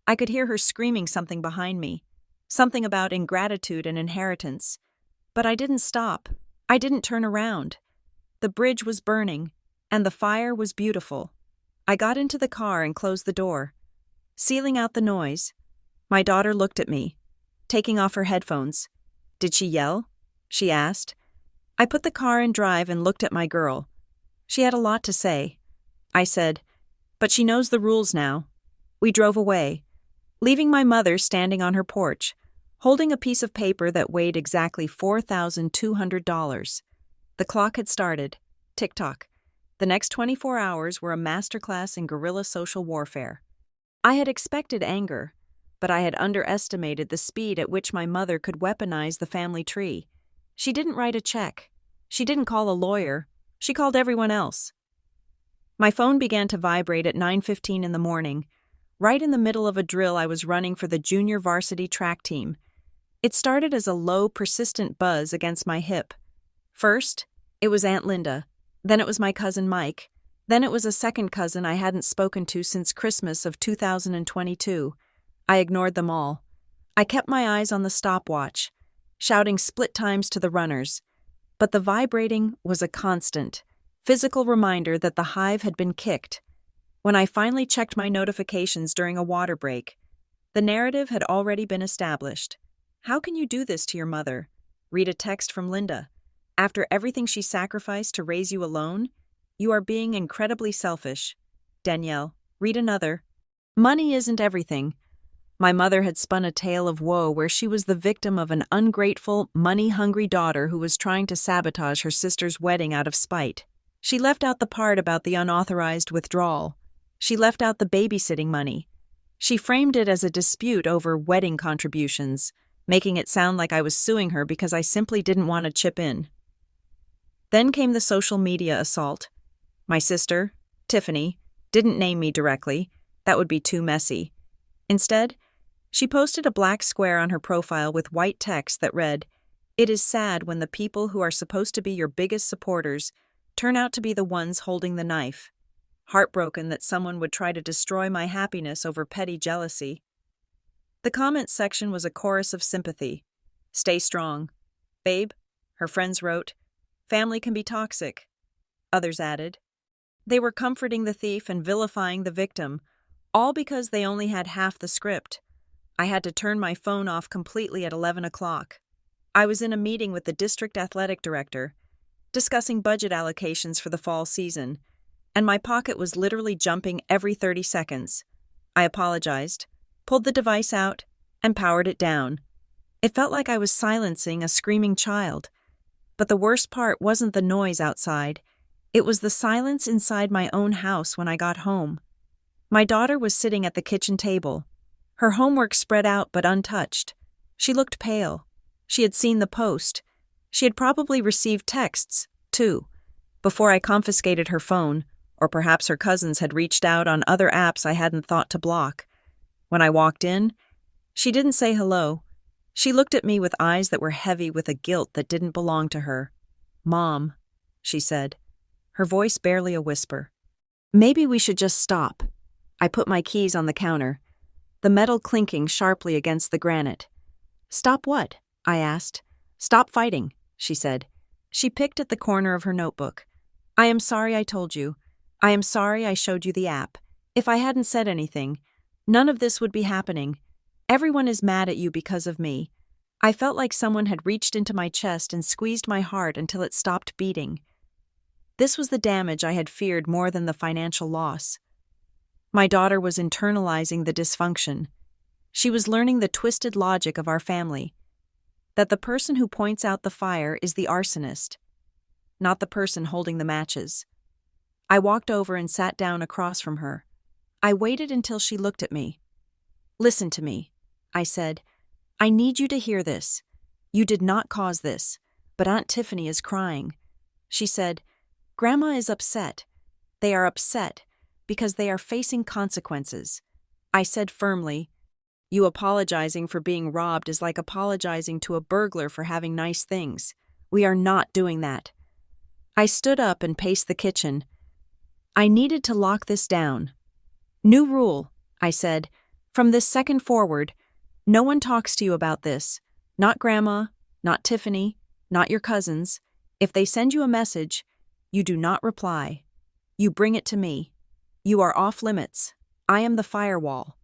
[SPEAKER 1] I could hear her screaming something behind me, something about ingratitude and inheritance. But I didn't stop. I didn't turn around. The bridge was burning, and the fire was beautiful. I got into the car and closed the door, sealing out the noise. My daughter looked at me, taking off her headphones. Did she yell? She asked. I put the car in drive and looked at my girl. She had a lot to say. I said, but she knows the rules now. We drove away, leaving my mother standing on her porch, holding a piece of paper that weighed exactly $4,200. The clock had started. Tick-tock. The next 24 hours were a masterclass in guerrilla social warfare. I had expected anger, but I had underestimated the speed at which my mother could weaponize the family tree. She didn't write a check. She didn't call a lawyer. She called everyone else. My phone began to vibrate at 9:15 in the morning, right in the middle of a drill I was running for the junior varsity track team. It started as a low, persistent buzz against my hip. First, it was Aunt Linda. Then it was my cousin Mike. Then it was a second cousin I hadn't spoken to since Christmas of 2022. I ignored them all. I kept my eyes on the stopwatch, shouting split times to the runners. But the vibrating was a constant, physical reminder that the hive had been kicked. When I finally checked my notifications during a water break, the narrative had already been established. How can you do this to your mother? Read a text from Linda. After everything she sacrificed to raise you alone, you are being incredibly selfish. Danielle, read another. Money isn't everything. My mother had spun a tale of woe where she was the victim of an ungrateful, money-hungry daughter who was trying to sabotage her sister's wedding out of spite. She left out the part about the unauthorized withdrawal. She left out the babysitting money. She framed it as a dispute over wedding contributions, making it sound like I was suing her because I simply didn't want to chip in. Then came the social media assault. My sister, Tiffany, didn't name me directly. That would be too messy. Instead, she posted a black square on her profile with white text that read, It is sad when the people who are supposed to be your biggest supporters turn out to be the ones holding the knife. Heartbroken that someone would try to destroy my happiness over petty jealousy. The comments section was a chorus of sympathy. Stay strong. Babe, her friends wrote, family can be toxic. Others added. They were comforting the thief and vilifying the victim, all because they only had half the script. I had to turn my phone off completely at 11 o'clock. I was in a meeting with the district athletic director, discussing budget allocations for the fall season, and my pocket was literally jumping every 30 seconds. I apologized, pulled the device out, and powered it down. It felt like I was silencing a screaming child. But the worst part wasn't the noise outside. It was the silence inside my own house when I got home. My daughter was sitting at the kitchen table, her homework spread out but untouched. She looked pale. She had seen the post. She had probably received texts, too, before I confiscated her phone, or perhaps her cousins had reached out on other apps I hadn't thought to block. When I walked in, she didn't say hello. She looked at me with eyes that were heavy with a guilt that didn't belong to her. "Mom," she said, her voice barely a whisper. "Maybe we should just stop." I put my keys on the counter, the metal clinking sharply against the granite. "Stop what?" I asked. "Stop fighting," she said. She picked at the corner of her notebook. "I am sorry I told you. I am sorry I showed you the app. If I hadn't said anything, none of this would be happening. Everyone is mad at you because of me." I felt like someone had reached into my chest and squeezed my heart until it stopped beating. This was the damage I had feared more than the financial loss. My daughter was internalizing the dysfunction. She was learning the twisted logic of our family, that the person who points out the fire is the arsonist, not the person holding the matches. I walked over and sat down across from her. I waited until she looked at me. "Listen to me," I said. "I need you to hear this. You did not cause this, but Aunt Tiffany is crying." She said, "Grandma is upset. They are upset because they are facing consequences." I said firmly, "You apologizing for being robbed is like apologizing to a burglar for having nice things. We are not doing that." I stood up and paced the kitchen. I needed to lock this down. "New rule," I said. "From this second forward, no one talks to you about this. Not Grandma, not Tiffany, not your cousins. If they send you a message, you do not reply. You bring it to me. You are off limits. I am the firewall."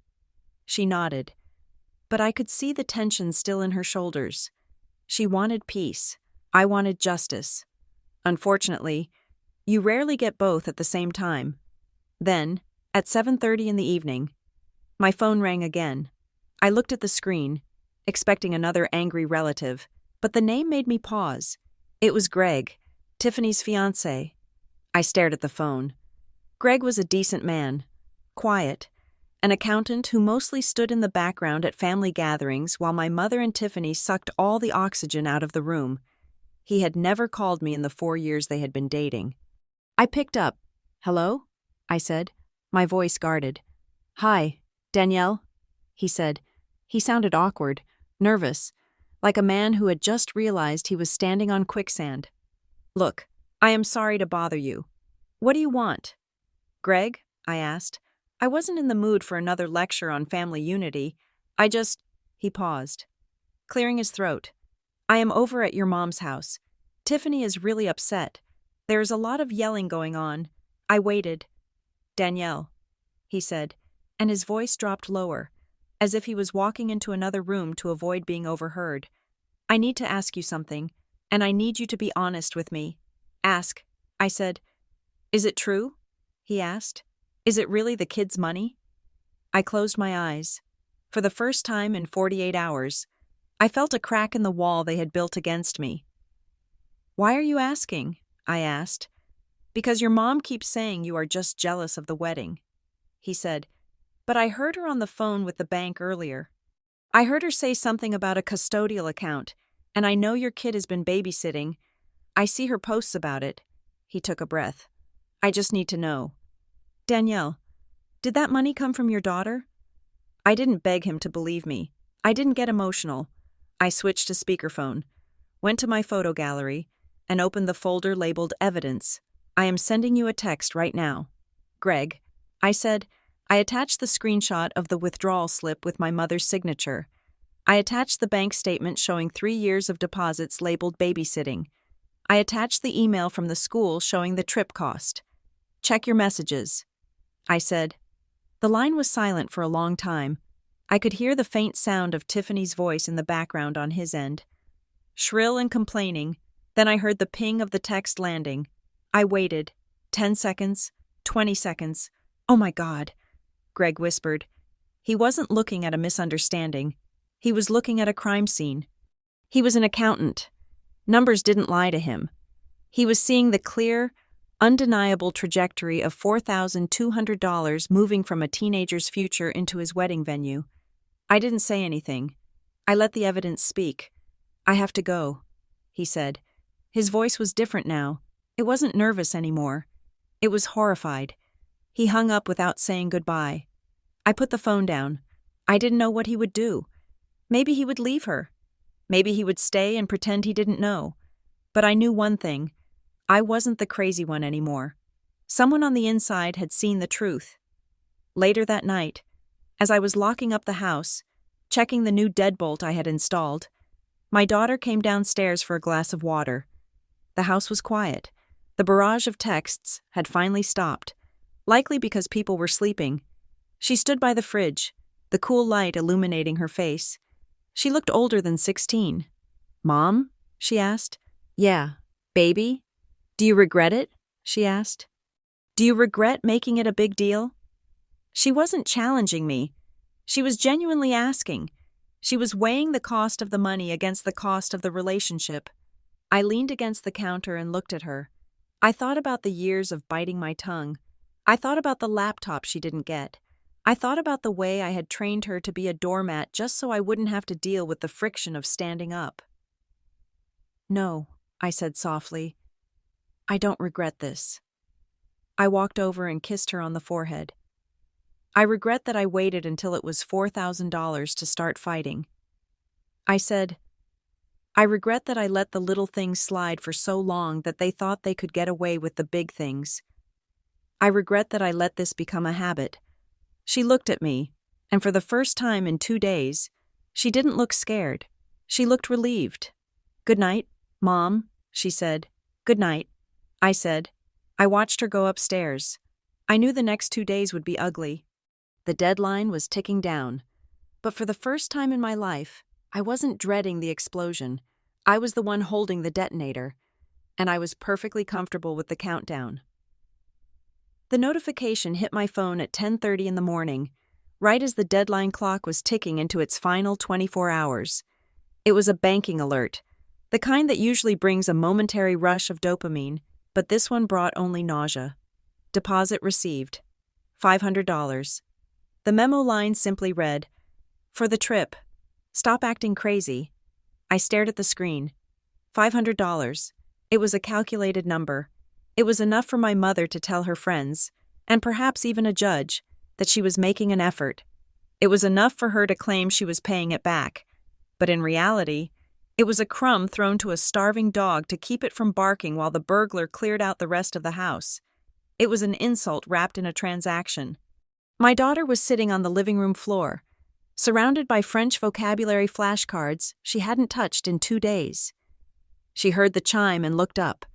[SPEAKER 1] She nodded, but I could see the tension still in her shoulders. She wanted peace. I wanted justice. Unfortunately, you rarely get both at the same time. Then, at 7:30 in the evening, my phone rang again. I looked at the screen, expecting another angry relative, but the name made me pause. It was Greg, Tiffany's fiancé. I stared at the phone. Greg was a decent man, quiet, an accountant who mostly stood in the background at family gatherings while my mother and Tiffany sucked all the oxygen out of the room. He had never called me in the 4 years they had been dating. I picked up. "Hello?" I said, my voice guarded. "Hi, Danielle?" he said. He sounded awkward, nervous, like a man who had just realized he was standing on quicksand. "Look, I am sorry to bother you. What do you want?" "Greg?" I asked. I wasn't in the mood for another lecture on family unity. He paused, clearing his throat. "I am over at your mom's house. Tiffany is really upset. There is a lot of yelling going on." I waited. "Danielle," he said, and his voice dropped lower, as if he was walking into another room to avoid being overheard. "I need to ask you something, and I need you to be honest with me." "Ask," I said. "Is it true?" he asked. "Is it really the kids' money?" I closed my eyes. For the first time in 48 hours, I felt a crack in the wall they had built against me. "Why are you asking?" I asked. "Because your mom keeps saying you are just jealous of the wedding," he said. "But I heard her on the phone with the bank earlier. I heard her say something about a custodial account, and I know your kid has been babysitting. I see her posts about it." He took a breath. "I just need to know." "Danielle, did that money come from your daughter?" I didn't beg him to believe me. I didn't get emotional. I switched to speakerphone. went to my photo gallery, and opened the folder labeled Evidence. I am sending you a text right now. Greg, I said. I attached the screenshot of the withdrawal slip with my mother's signature. I attached the bank statement showing 3 years of deposits labeled Babysitting. I attached the email from the school showing the trip cost. Check your messages. I said. The line was silent for a long time. I could hear the faint sound of Tiffany's voice in the background on his end. Shrill and complaining, then I heard the ping of the text landing. I waited. 10 seconds, 20 seconds. Oh my God, Greg whispered. He wasn't looking at a misunderstanding. He was looking at a crime scene. He was an accountant. Numbers didn't lie to him. He was seeing the clear, undeniable trajectory of $4,200 moving from a teenager's future into his wedding venue. I didn't say anything. I let the evidence speak. I have to go, he said. His voice was different now. It wasn't nervous anymore. It was horrified. He hung up without saying goodbye. I put the phone down. I didn't know what he would do. Maybe he would leave her. Maybe he would stay and pretend he didn't know. But I knew one thing. I wasn't the crazy one anymore. Someone on the inside had seen the truth. Later that night, as I was locking up the house, checking the new deadbolt I had installed, my daughter came downstairs for a glass of water. The house was quiet. The barrage of texts had finally stopped, likely because people were sleeping. She stood by the fridge, the cool light illuminating her face. She looked older than 16. Mom? She asked. Yeah. Baby? Do you regret it? She asked. Do you regret making it a big deal? She wasn't challenging me. She was genuinely asking. She was weighing the cost of the money against the cost of the relationship. I leaned against the counter and looked at her. I thought about the years of biting my tongue. I thought about the laptop she didn't get. I thought about the way I had trained her to be a doormat just so I wouldn't have to deal with the friction of standing up. No, I said softly. I don't regret this. I walked over and kissed her on the forehead. I regret that I waited until it was $4,000 to start fighting. I said, I regret that I let the little things slide for so long that they thought they could get away with the big things. I regret that I let this become a habit. She looked at me, and for the first time in 2 days, she didn't look scared. She looked relieved. Good night, Mom, she said. Good night, I said. I watched her go upstairs. I knew the next 2 days would be ugly. The deadline was ticking down. But for the first time in my life, I wasn't dreading the explosion. I was the one holding the detonator, and I was perfectly comfortable with the countdown. The notification hit my phone at 10:30 in the morning, right as the deadline clock was ticking into its final 24 hours. It was a banking alert, the kind that usually brings a momentary rush of dopamine, but this one brought only nausea. Deposit received. $500. The memo line simply read, For the trip. Stop acting crazy. I stared at the screen. $500. It was a calculated number. It was enough for my mother to tell her friends, and perhaps even a judge, that she was making an effort. It was enough for her to claim she was paying it back. But in reality, it was a crumb thrown to a starving dog to keep it from barking while the burglar cleared out the rest of the house. It was an insult wrapped in a transaction. My daughter was sitting on the living room floor, surrounded by French vocabulary flashcards she hadn't touched in 2 days. She heard the chime and looked up,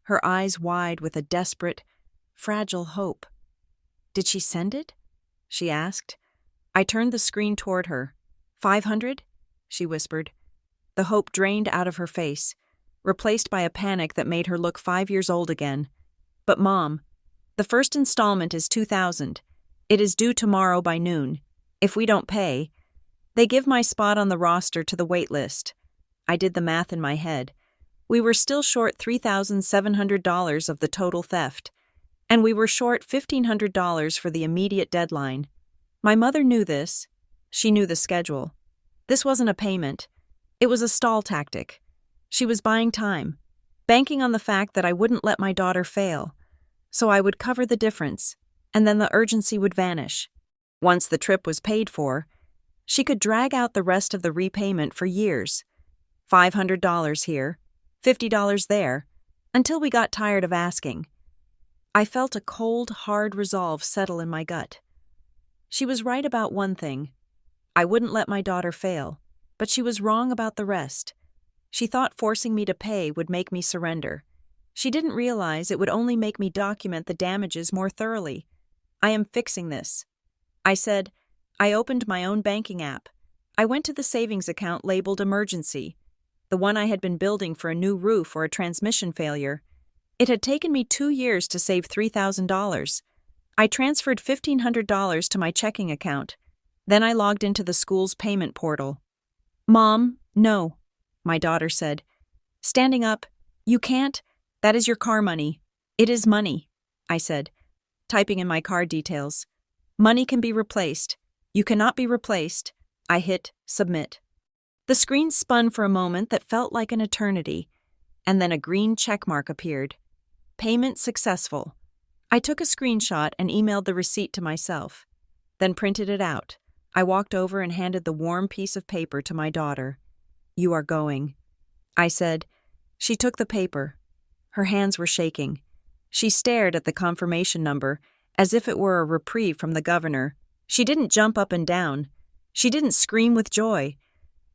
[SPEAKER 1] her eyes wide with a desperate, fragile hope. Did she send it? She asked. I turned the screen toward her. 500? She whispered. The hope drained out of her face, replaced by a panic that made her look 5 years old again. But Mom, the first installment is 2,000. It is due tomorrow by noon. If we don't pay, they give my spot on the roster to the wait list. I did the math in my head. We were still short $3,700 of the total theft, and we were short $1,500 for the immediate deadline. My mother knew this. She knew the schedule. This wasn't a payment. It was a stall tactic. She was buying time, banking on the fact that I wouldn't let my daughter fail, so I would cover the difference, and then the urgency would vanish. Once the trip was paid for, she could drag out the rest of the repayment for years. $500 here, $50 there, until we got tired of asking. I felt a cold, hard resolve settle in my gut. She was right about one thing. I wouldn't let my daughter fail, but she was wrong about the rest. She thought forcing me to pay would make me surrender. She didn't realize it would only make me document the damages more thoroughly. I am fixing this. I said. I opened my own banking app. I went to the savings account labeled emergency, the one I had been building for a new roof or a transmission failure. It had taken me 2 years to save $3,000. I transferred $1,500 to my checking account. Then I logged into the school's payment portal. "Mom, no," my daughter said. Standing up, "You can't. That is your car money. It is money," I said, typing in my card details. "Money can be replaced. You cannot be replaced." I hit submit. The screen spun for a moment that felt like an eternity, and then a green checkmark appeared. Payment successful. I took a screenshot and emailed the receipt to myself, then printed it out. I walked over and handed the warm piece of paper to my daughter. "You are going," I said. She took the paper. Her hands were shaking. She stared at the confirmation number as if it were a reprieve from the governor. She didn't jump up and down. She didn't scream with joy.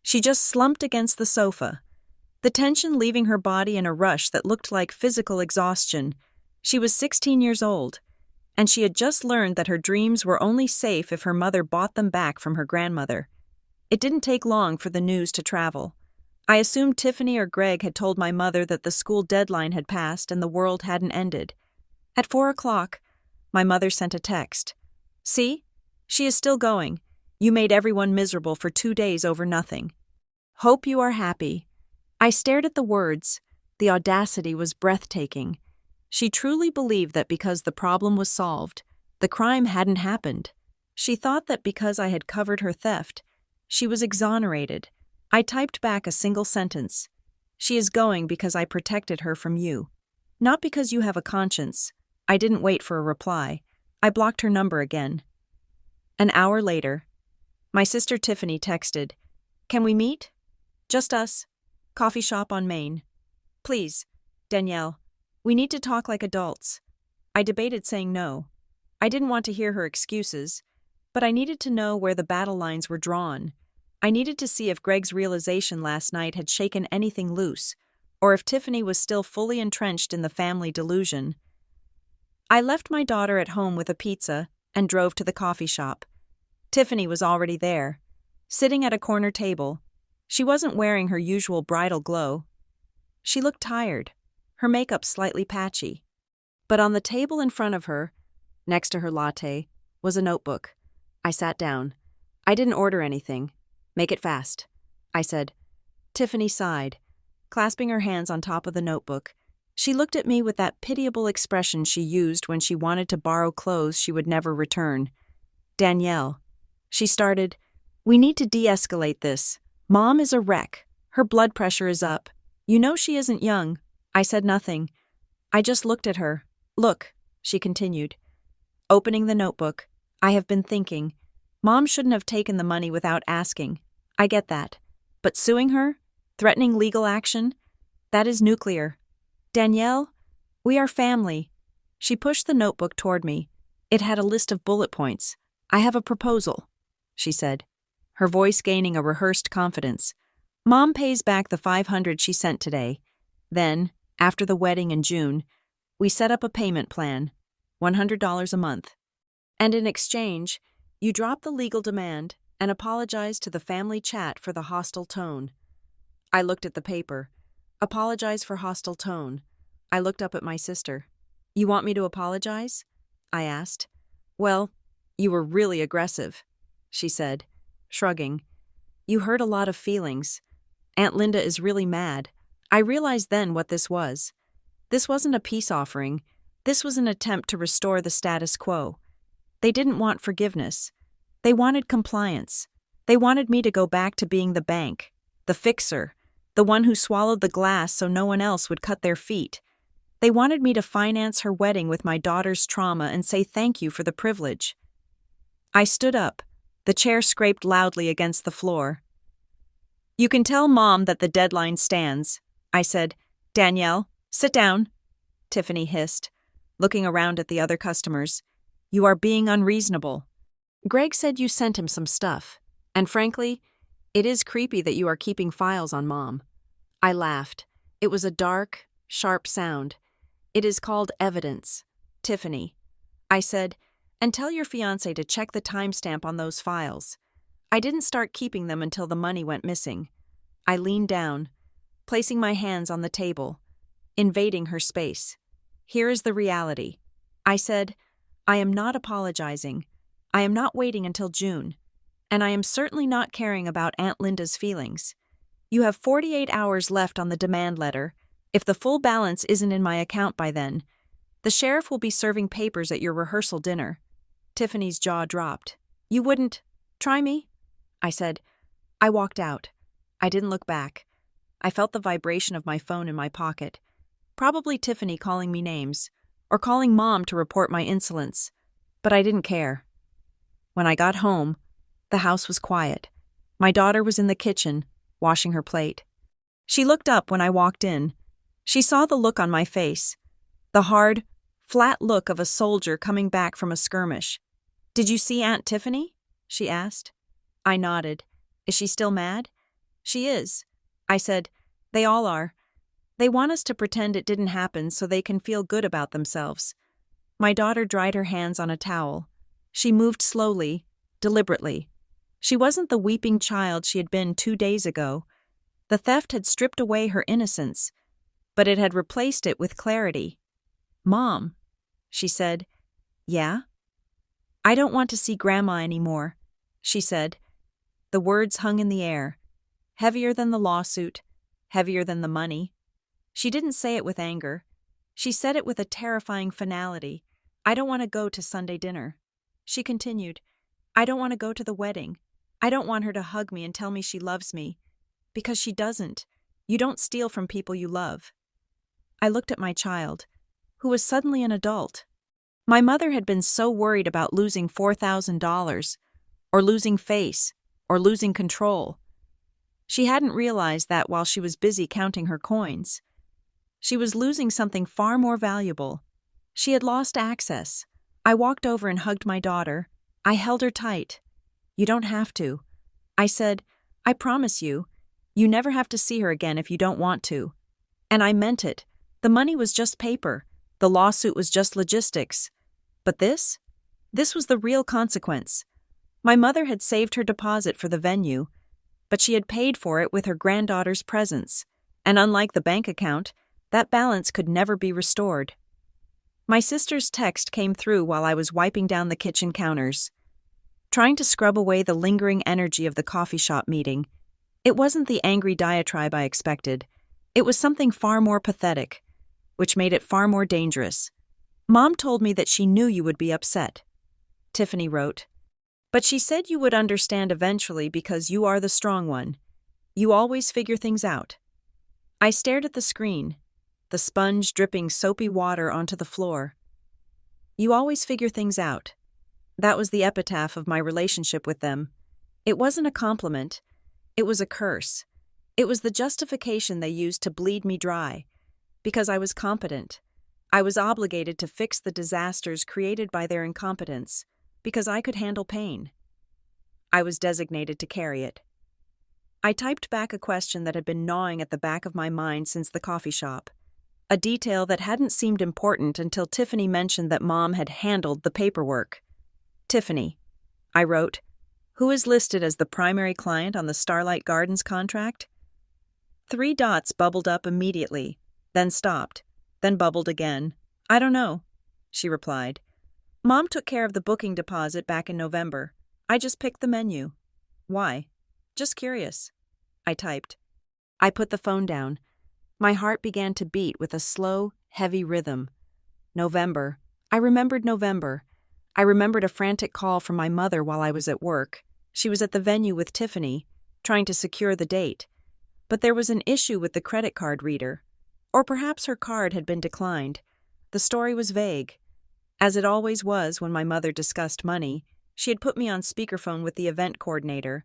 [SPEAKER 1] She just slumped against the sofa, the tension leaving her body in a rush that looked like physical exhaustion. She was 16 years old, and she had just learned that her dreams were only safe if her mother bought them back from her grandmother. It didn't take long for the news to travel. I assumed Tiffany or Greg had told my mother that the school deadline had passed and the world hadn't ended. At 4 o'clock, my mother sent a text. "See? She is still going. You made everyone miserable for 2 days over nothing. Hope you are happy." I stared at the words. The audacity was breathtaking. She truly believed that because the problem was solved, the crime hadn't happened. She thought that because I had covered her theft, she was exonerated. I typed back a single sentence. "She is going because I protected her from you. Not because you have a conscience." I didn't wait for a reply. I blocked her number again. An hour later, my sister Tiffany texted, "Can we meet? Just us. Coffee shop on Main. Please, Danielle. We need to talk like adults." I debated saying no. I didn't want to hear her excuses, but I needed to know where the battle lines were drawn. I needed to see if Greg's realization last night had shaken anything loose, or if Tiffany was still fully entrenched in the family delusion. I left my daughter at home with a pizza and drove to the coffee shop. Tiffany was already there, sitting at a corner table. She wasn't wearing her usual bridal glow. She looked tired, her makeup slightly patchy. But on the table in front of her, next to her latte, was a notebook. I sat down. I didn't order anything. "Make it fast," I said. Tiffany sighed, clasping her hands on top of the notebook. She looked at me with that pitiable expression she used when she wanted to borrow clothes she would never return. "Danielle," she started, "we need to de-escalate this. Mom is a wreck. Her blood pressure is up. You know she isn't young." I said nothing. I just looked at her. "Look," she continued, opening the notebook. "I have been thinking. Mom shouldn't have taken the money without asking. I get that. But suing her? Threatening legal action? That is nuclear. Danielle, we are family." She pushed the notebook toward me. It had a list of bullet points. "I have a proposal," she said, her voice gaining a rehearsed confidence. "Mom pays back the $500 she sent today. Then, after the wedding in June, we set up a payment plan, $100 a month. And in exchange, you drop the legal demand and apologize to the family chat for the hostile tone." I looked at the paper. Apologize for hostile tone. I looked up at my sister. "You want me to apologize?" I asked. "Well, you were really aggressive," she said, shrugging. "You hurt a lot of feelings. Aunt Linda is really mad." I realized then what this was. This wasn't a peace offering. This was an attempt to restore the status quo. They didn't want forgiveness. They wanted compliance. They wanted me to go back to being the bank, the fixer, the one who swallowed the glass so no one else would cut their feet. They wanted me to finance her wedding with my daughter's trauma and say thank you for the privilege. I stood up. The chair scraped loudly against the floor. You can tell Mom that the deadline stands, I said. Danielle, sit down, Tiffany hissed, looking around at the other customers. You are being unreasonable. Greg said you sent him some stuff, and frankly, it is creepy that you are keeping files on Mom. I laughed. It was a dark, sharp sound. It is called evidence, Tiffany. I said, and tell your fiancé to check the timestamp on those files. I didn't start keeping them until the money went missing. I leaned down, placing my hands on the table, invading her space. Here is the reality. I said, I am not apologizing. I am not waiting until June. And I am certainly not caring about Aunt Linda's feelings. You have 48 hours left on the demand letter. If the full balance isn't in my account by then, the sheriff will be serving papers at your rehearsal dinner. Tiffany's jaw dropped. You wouldn't try me? I said. I walked out. I didn't look back. I felt the vibration of my phone in my pocket. Probably Tiffany calling me names, or calling Mom to report my insolence. But I didn't care. When I got home, the house was quiet. My daughter was in the kitchen, washing her plate. She looked up when I walked in. She saw the look on my face, the hard, flat look of a soldier coming back from a skirmish. Did you see Aunt Tiffany? She asked. I nodded. Is she still mad? She is. I said, they all are. They want us to pretend it didn't happen so they can feel good about themselves. My daughter dried her hands on a towel. She moved slowly, deliberately. She wasn't the weeping child she had been 2 days ago. The theft had stripped away her innocence, but it had replaced it with clarity. Mom, she said. Yeah? I don't want to see Grandma anymore, she said. The words hung in the air, heavier than the lawsuit, heavier than the money. She didn't say it with anger. She said it with a terrifying finality. I don't want to go to Sunday dinner. She continued, I don't want to go to the wedding. I don't want her to hug me and tell me she loves me. Because she doesn't. You don't steal from people you love. I looked at my child, who was suddenly an adult. My mother had been so worried about losing $4,000, or losing face, or losing control. She hadn't realized that while she was busy counting her coins. She was losing something far more valuable. She had lost access. I walked over and hugged my daughter. I held her tight. You don't have to. I said, I promise you, you never have to see her again if you don't want to. And I meant it. The money was just paper. The lawsuit was just logistics. But this was the real consequence. My mother had saved her deposit for the venue, but she had paid for it with her granddaughter's presence, and unlike the bank account, that balance could never be restored. My sister's text came through while I was wiping down the kitchen counters, trying to scrub away the lingering energy of the coffee shop meeting. It wasn't the angry diatribe I expected. It was something far more pathetic, which made it far more dangerous. Mom told me that she knew you would be upset, Tiffany wrote. But she said you would understand eventually because you are the strong one. You always figure things out. I stared at the screen, the sponge dripping soapy water onto the floor. You always figure things out. That was the epitaph of my relationship with them. It wasn't a compliment. It was a curse. It was the justification they used to bleed me dry. Because I was competent. I was obligated to fix the disasters created by their incompetence. Because I could handle pain. I was designated to carry it. I typed back a question that had been gnawing at the back of my mind since the coffee shop. A detail that hadn't seemed important until Tiffany mentioned that Mom had handled the paperwork. Tiffany, I wrote, who is listed as the primary client on the Starlight Gardens contract? 3 dots bubbled up immediately, then stopped, then bubbled again. I don't know, she replied. Mom took care of the booking deposit back in November. I just picked the menu. Why? Just curious. I typed. I put the phone down. My heart began to beat with a slow, heavy rhythm. November. I remembered November. I remembered a frantic call from my mother while I was at work. She was at the venue with Tiffany, trying to secure the date. But there was an issue with the credit card reader. Or perhaps her card had been declined. The story was vague. As it always was when my mother discussed money, she had put me on speakerphone with the event coordinator,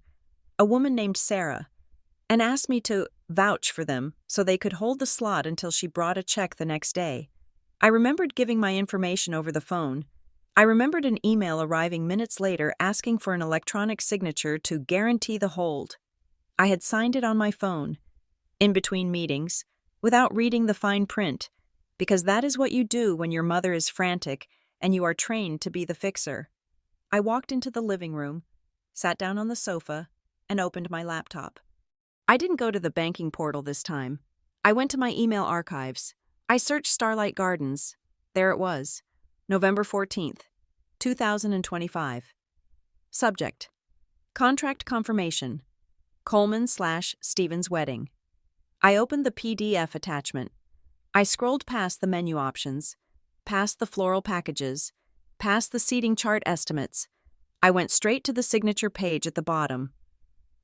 [SPEAKER 1] a woman named Sarah. and asked me to vouch for them so they could hold the slot until she brought a check the next day. I remembered giving my information over the phone. I remembered an email arriving minutes later asking for an electronic signature to guarantee the hold. I had signed it on my phone, in between meetings, without reading the fine print, because that is what you do when your mother is frantic and you are trained to be the fixer. I walked into the living room, sat down on the sofa, and opened my laptop. I didn't go to the banking portal this time. I went to my email archives. I searched Starlight Gardens. There it was, November 14th, 2025. Subject: Contract Confirmation. Coleman/Stevens Wedding. I opened the PDF attachment. I scrolled past the menu options, past the floral packages, past the seating chart estimates. I went straight to the signature page at the bottom.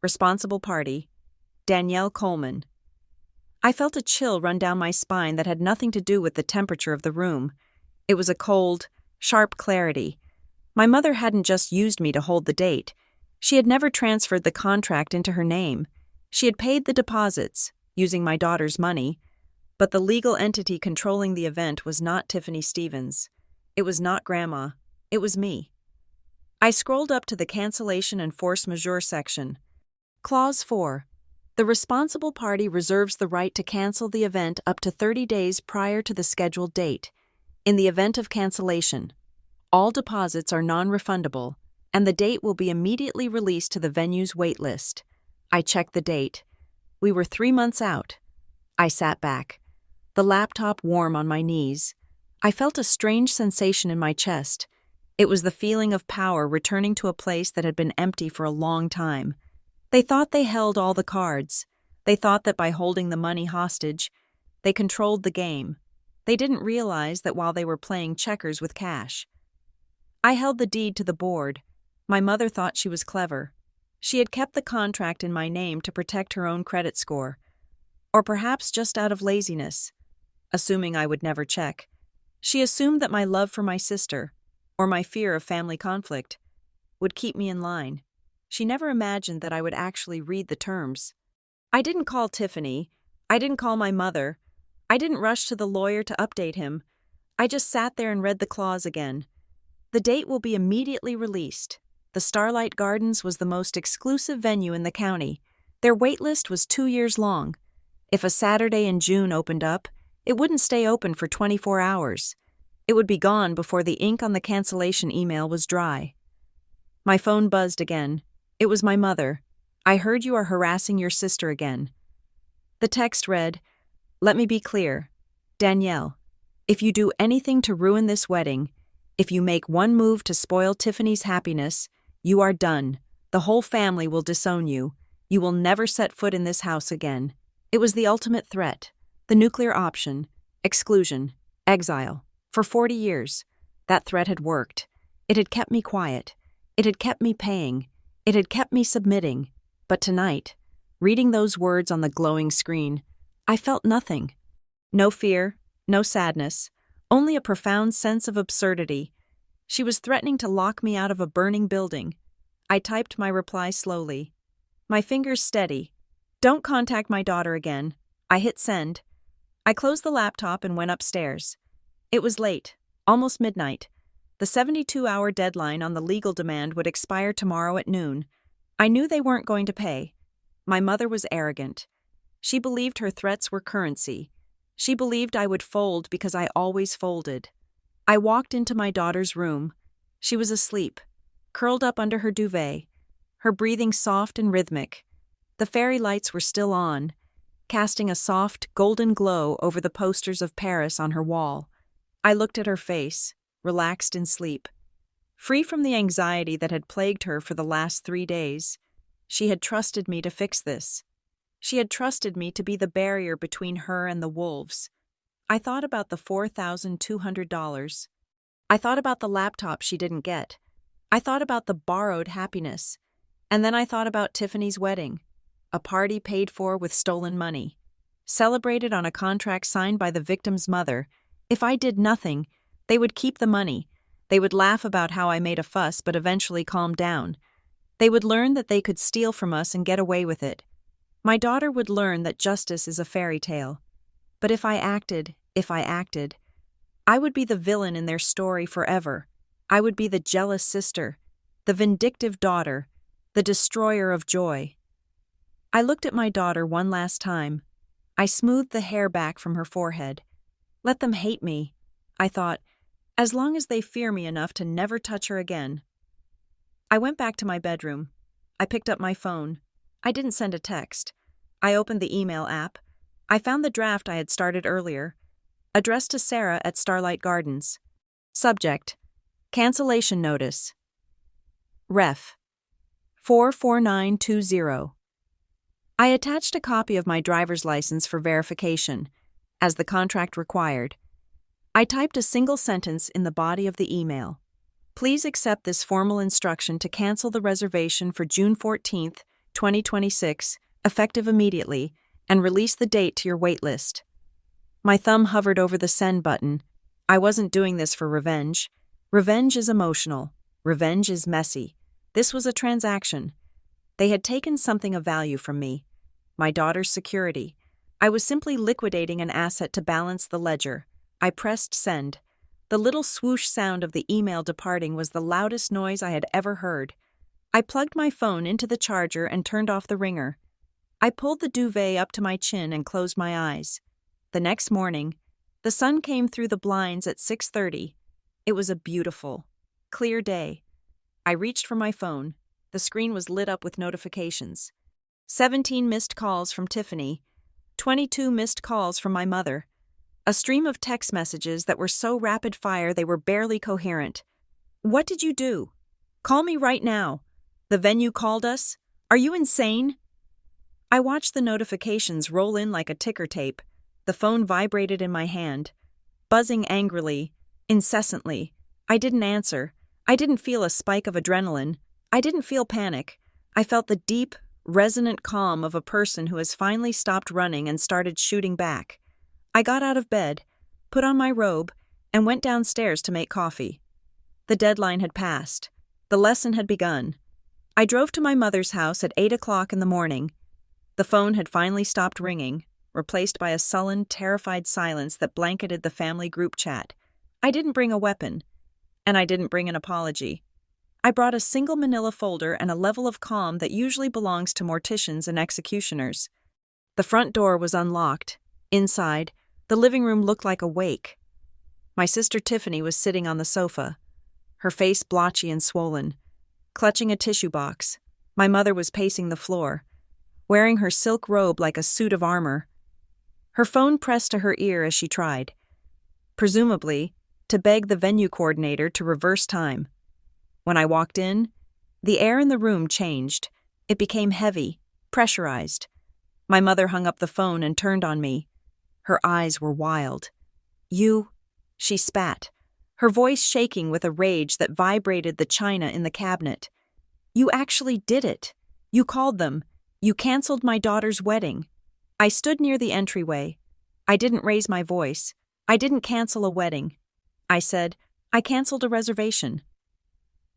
[SPEAKER 1] Responsible party, Danielle Coleman. I felt a chill run down my spine that had nothing to do with the temperature of the room. It was a cold, sharp clarity. My mother hadn't just used me to hold the date. She had never transferred the contract into her name. She had paid the deposits, using my daughter's money, but the legal entity controlling the event was not Tiffany Stevens. It was not Grandma. It was me. I scrolled up to the cancellation and force majeure section. Clause 4. The responsible party reserves the right to cancel the event up to 30 days prior to the scheduled date. In the event of cancellation, all deposits are non-refundable, and the date will be immediately released to the venue's wait list. I checked the date. We were 3 months out. I sat back, the laptop warm on my knees. I felt a strange sensation in my chest. It was the feeling of power returning to a place that had been empty for a long time. They thought they held all the cards. They thought that by holding the money hostage, they controlled the game. They didn't realize that while they were playing checkers with cash. I held the deed to the board. My mother thought she was clever. She had kept the contract in my name to protect her own credit score. Or perhaps just out of laziness, assuming I would never check. She assumed that my love for my sister, or my fear of family conflict, would keep me in line. She never imagined that I would actually read the terms. I didn't call Tiffany. I didn't call my mother. I didn't rush to the lawyer to update him. I just sat there and read the clause again. The date will be immediately released. The Starlight Gardens was the most exclusive venue in the county. Their wait list was 2 years long. If a Saturday in June opened up, it wouldn't stay open for 24 hours. It would be gone before the ink on the cancellation email was dry. My phone buzzed again. It was my mother. I heard you are harassing your sister again. The text read, "Let me be clear. Danielle, if you do anything to ruin this wedding, if you make one move to spoil Tiffany's happiness, you are done. The whole family will disown you. You will never set foot in this house again." It was the ultimate threat. The nuclear option. Exclusion. Exile. For 40 years, that threat had worked. It had kept me quiet. It had kept me paying. It had kept me submitting. But tonight, reading those words on the glowing screen, I felt nothing. No fear, no sadness, only a profound sense of absurdity. She was threatening to lock me out of a burning building. I typed my reply slowly. My fingers steady. "Don't contact my daughter again." I hit send. I closed the laptop and went upstairs. It was late, almost midnight. The 72-hour deadline on the legal demand would expire tomorrow at noon. I knew they weren't going to pay. My mother was arrogant. She believed her threats were currency. She believed I would fold because I always folded. I walked into my daughter's room. She was asleep, curled up under her duvet, her breathing soft and rhythmic. The fairy lights were still on, casting a soft, golden glow over the posters of Paris on her wall. I looked at her face, relaxed in sleep. Free from the anxiety that had plagued her for the last 3 days, she had trusted me to fix this. She had trusted me to be the barrier between her and the wolves. I thought about the $4,200. I thought about the laptop she didn't get. I thought about the borrowed happiness. And then I thought about Tiffany's wedding, a party paid for with stolen money, celebrated on a contract signed by the victim's mother. If I did nothing, they would keep the money. They would laugh about how I made a fuss but eventually calmed down. They would learn that they could steal from us and get away with it. My daughter would learn that justice is a fairy tale. But if I acted, I would be the villain in their story forever. I would be the jealous sister, the vindictive daughter, the destroyer of joy. I looked at my daughter one last time. I smoothed the hair back from her forehead. Let them hate me, I thought, as long as they fear me enough to never touch her again. I went back to my bedroom. I picked up my phone. I didn't send a text. I opened the email app. I found the draft I had started earlier, addressed to Sarah at Starlight Gardens. Subject: Cancellation Notice. Ref: 44920. I attached a copy of my driver's license for verification, as the contract required. I typed a single sentence in the body of the email. Please accept this formal instruction to cancel the reservation for June 14, 2026, effective immediately, and release the date to your wait list. My thumb hovered over the send button. I wasn't doing this for revenge. Revenge is emotional. Revenge is messy. This was a transaction. They had taken something of value from me. My daughter's security. I was simply liquidating an asset to balance the ledger. I pressed send. The little swoosh sound of the email departing was the loudest noise I had ever heard. I plugged my phone into the charger and turned off the ringer. I pulled the duvet up to my chin and closed my eyes. The next morning, the sun came through the blinds at 6:30. It was a beautiful, clear day. I reached for my phone. The screen was lit up with notifications. 17 missed calls from Tiffany, 22 missed calls from my mother. A stream of text messages that were so rapid-fire they were barely coherent. What did you do? Call me right now. The venue called us. Are you insane? I watched the notifications roll in like a ticker tape. The phone vibrated in my hand, buzzing angrily, incessantly. I didn't answer. I didn't feel a spike of adrenaline. I didn't feel panic. I felt the deep, resonant calm of a person who has finally stopped running and started shooting back. I got out of bed, put on my robe, and went downstairs to make coffee. The deadline had passed. The lesson had begun. I drove to my mother's house at 8 o'clock in the morning. The phone had finally stopped ringing, replaced by a sullen, terrified silence that blanketed the family group chat. I didn't bring a weapon, and I didn't bring an apology. I brought a single manila folder and a level of calm that usually belongs to morticians and executioners. The front door was unlocked. Inside, the living room looked like a wake. My sister Tiffany was sitting on the sofa, her face blotchy and swollen, clutching a tissue box. My mother was pacing the floor, wearing her silk robe like a suit of armor. Her phone pressed to her ear as she tried, presumably, to beg the venue coordinator to reverse time. When I walked in, the air in the room changed. It became heavy, pressurized. My mother hung up the phone and turned on me. Her eyes were wild. You, she spat, her voice shaking with a rage that vibrated the china in the cabinet. You actually did it. You called them. You canceled my daughter's wedding. I stood near the entryway. I didn't raise my voice. I didn't cancel a wedding. I said, I canceled a reservation.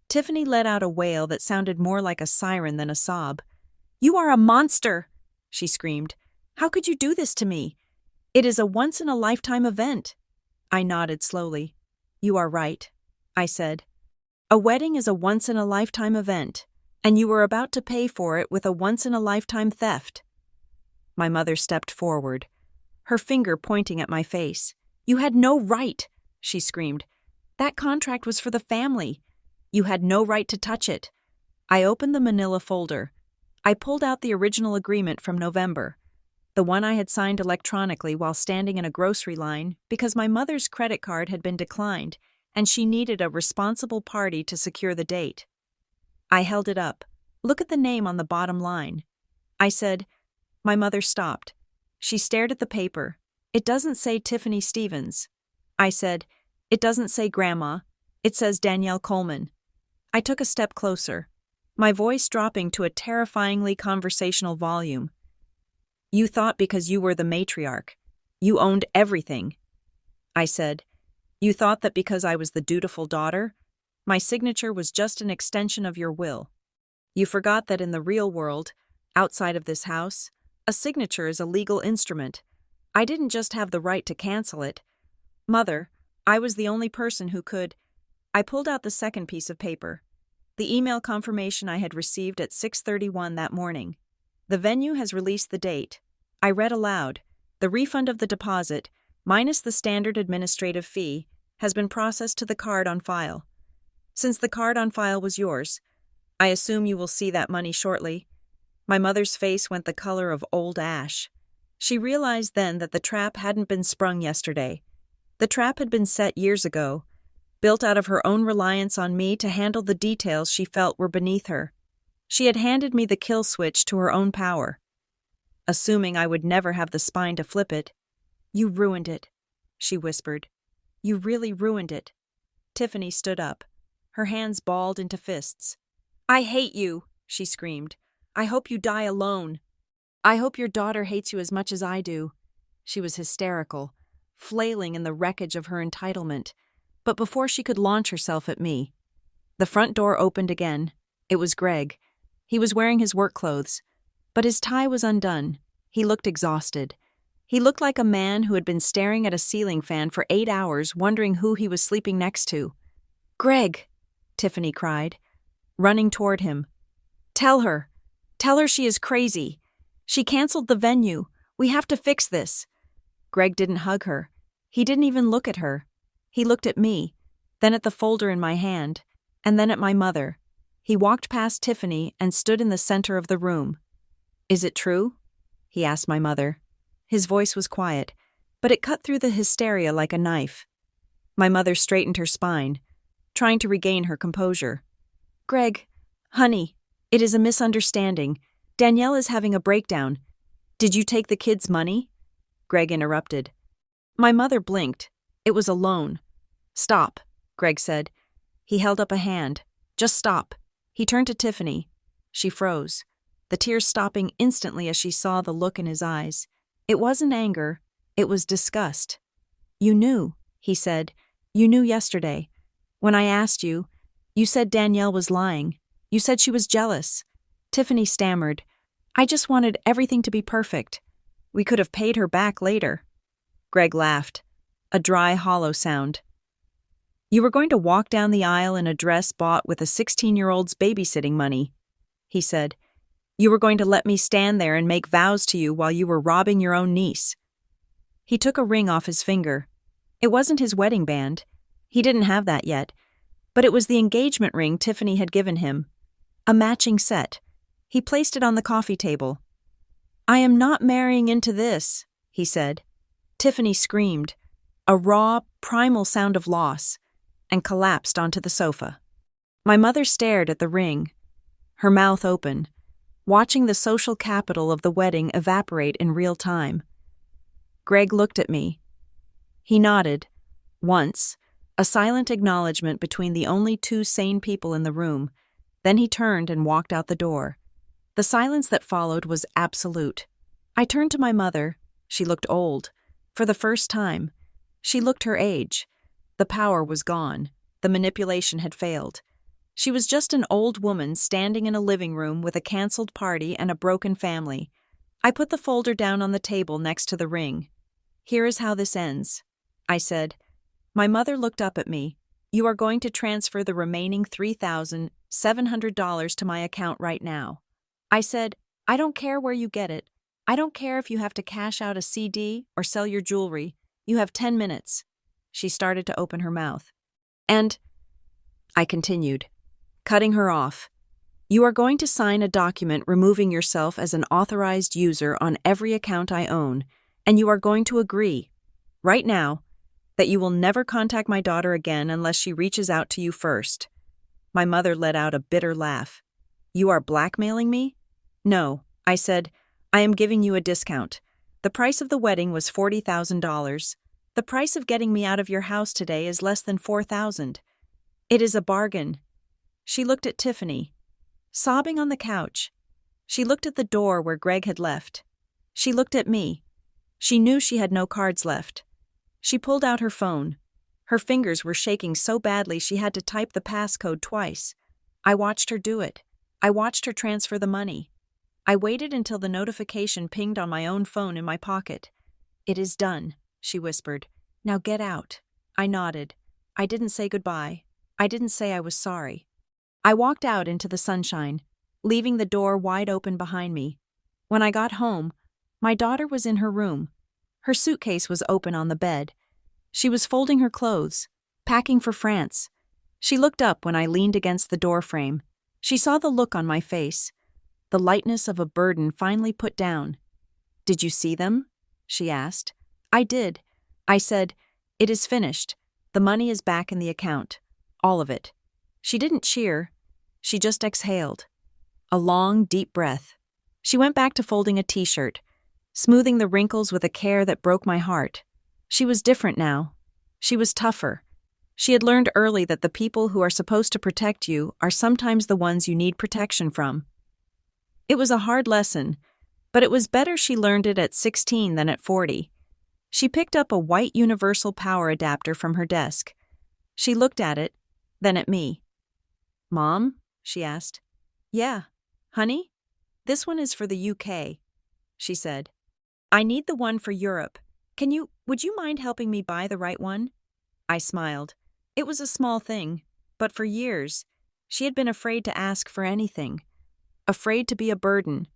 [SPEAKER 1] Tiffany let out a wail that sounded more like a siren than a sob. You are a monster, she screamed. How could you do this to me? It is a once-in-a-lifetime event. I nodded slowly. You are right, I said. A wedding is a once-in-a-lifetime event, and you were about to pay for it with a once-in-a-lifetime theft. My mother stepped forward, her finger pointing at my face. You had no right, she screamed. That contract was for the family. You had no right to touch it. I opened the manila folder. I pulled out the original agreement from November, the one I had signed electronically while standing in a grocery line because my mother's credit card had been declined and she needed a responsible party to secure the date. I held it up. Look at the name on the bottom line. I said. My mother stopped. She stared at the paper. It doesn't say Tiffany Stevens. I said, it doesn't say Grandma. It says Danielle Coleman. I took a step closer, my voice dropping to a terrifyingly conversational volume. You thought because you were the matriarch, you owned everything. I said, you thought that because I was the dutiful daughter, my signature was just an extension of your will. You forgot that in the real world, outside of this house, A signature is a legal instrument. I didn't just have the right to cancel it. Mother, I was the only person who could. I pulled out the second piece of paper. The email confirmation I had received at 6:31 that morning. The venue has released the date. I read aloud. The refund of the deposit, minus the standard administrative fee, has been processed to the card on file. Since the card on file was yours, I assume you will see that money shortly. My mother's face went the color of old ash. She realized then that the trap hadn't been sprung yesterday. The trap had been set years ago, built out of her own reliance on me to handle the details she felt were beneath her. She had handed me the kill switch to her own power, assuming I would never have the spine to flip it. "You ruined it," she whispered. "You really ruined it." Tiffany stood up, her hands balled into fists. "I hate you," she screamed. "I hope you die alone. I hope your daughter hates you as much as I do." She was hysterical, flailing in the wreckage of her entitlement. But before she could launch herself at me, the front door opened again. It was Greg. He was wearing his work clothes, but his tie was undone. He looked exhausted. He looked like a man who had been staring at a ceiling fan for 8 hours, wondering who he was sleeping next to. "Greg," Tiffany cried, running toward him. Tell her she is crazy. She canceled the venue. We have to fix this." Greg didn't hug her. He didn't even look at her. He looked at me, then at the folder in my hand, and then at my mother. He walked past Tiffany and stood in the center of the room. "Is it true?" he asked my mother. His voice was quiet, but it cut through the hysteria like a knife. My mother straightened her spine, trying to regain her composure. "Greg, honey, it is a misunderstanding. Danielle is having a breakdown. Did you take the kids' money?" Greg interrupted. My mother blinked. It was a loan. "Stop," Greg said. He held up a hand. "Just stop." He turned to Tiffany. She froze, the tears stopping instantly as she saw the look in his eyes. It wasn't anger, it was disgust. "You knew," he said. "You knew yesterday. When I asked you, you said Danielle was lying. You said she was jealous." Tiffany stammered. "I just wanted everything to be perfect. We could have paid her back later." Greg laughed, a dry, hollow sound. "You were going to walk down the aisle in a dress bought with a 16-year-old's babysitting money," he said. "You were going to let me stand there and make vows to you while you were robbing your own niece." He took a ring off his finger. It wasn't his wedding band. He didn't have that yet. But it was the engagement ring Tiffany had given him. A matching set. He placed it on the coffee table. "I am not marrying into this," he said. Tiffany screamed, a raw, primal sound of loss, and collapsed onto the sofa. My mother stared at the ring, her mouth open, watching the social capital of the wedding evaporate in real time. Greg looked at me. He nodded, once, a silent acknowledgement between the only two sane people in the room. Then he turned and walked out the door. The silence that followed was absolute. I turned to my mother. She looked old. For the first time. She looked her age. The power was gone. The manipulation had failed. She was just an old woman standing in a living room with a canceled party and a broken family. I put the folder down on the table next to the ring. "Here is how this ends," I said. My mother looked up at me. "You are going to transfer the remaining $3,700 to my account right now." I said, "I don't care where you get it. I don't care if you have to cash out a CD or sell your jewelry. You have 10 minutes. She started to open her mouth. "And," I continued, cutting her off, "you are going to sign a document removing yourself as an authorized user on every account I own, and you are going to agree, right now, that you will never contact my daughter again unless she reaches out to you first." My mother let out a bitter laugh. "You are blackmailing me?" "No," I said, "I am giving you a discount. The price of the wedding was $40,000. The price of getting me out of your house today is less than $4,000. It is a bargain." She looked at Tiffany, sobbing on the couch. She looked at the door where Greg had left. She looked at me. She knew she had no cards left. She pulled out her phone. Her fingers were shaking so badly she had to type the passcode twice. I watched her do it. I watched her transfer the money. I waited until the notification pinged on my own phone in my pocket. "It is done," she whispered. "Now get out." I nodded. I didn't say goodbye. I didn't say I was sorry. I walked out into the sunshine, leaving the door wide open behind me. When I got home, my daughter was in her room. Her suitcase was open on the bed. She was folding her clothes, packing for France. She looked up when I leaned against the doorframe. She saw the look on my face, the lightness of a burden finally put down. "Did you see them?" she asked. "I did." I said, "It is finished. The money is back in the account. All of it." She didn't cheer. She just exhaled. A long, deep breath. She went back to folding a t-shirt, smoothing the wrinkles with a care that broke my heart. She was different now. She was tougher. She had learned early that the people who are supposed to protect you are sometimes the ones you need protection from. It was a hard lesson, but it was better she learned it at 16 than at 40. She picked up a white universal power adapter from her desk. She looked at it, then at me. "Mom?" she asked. "Yeah. Honey? This one is for the UK," she said. "I need the one for Europe. Would you mind helping me buy the right one?" I smiled. It was a small thing, but for years, she had been afraid to ask for anything. Afraid to be a burden.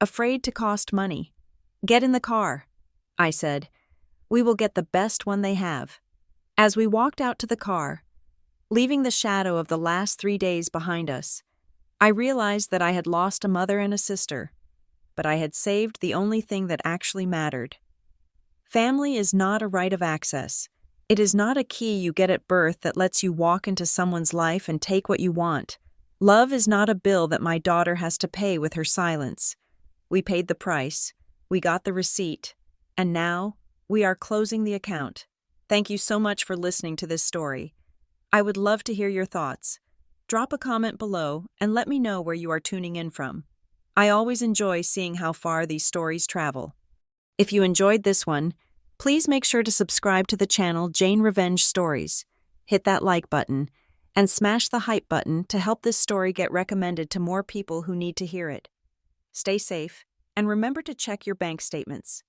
[SPEAKER 1] Afraid to cost money. "Get in the car," I said. "We will get the best one they have." As we walked out to the car, leaving the shadow of the last 3 days behind us, I realized that I had lost a mother and a sister, but I had saved the only thing that actually mattered. Family is not a rite of access. It is not a key you get at birth that lets you walk into someone's life and take what you want. Love is not a bill that my daughter has to pay with her silence. We paid the price, we got the receipt, and now we are closing the account. Thank you so much for listening to this story. I would love to hear your thoughts. Drop a comment below and let me know where you are tuning in from. I always enjoy seeing how far these stories travel. If you enjoyed this one, please make sure to subscribe to the channel Jane Revenge Stories. Hit that like button and smash the hype button to help this story get recommended to more people who need to hear it. Stay safe and remember to check your bank statements.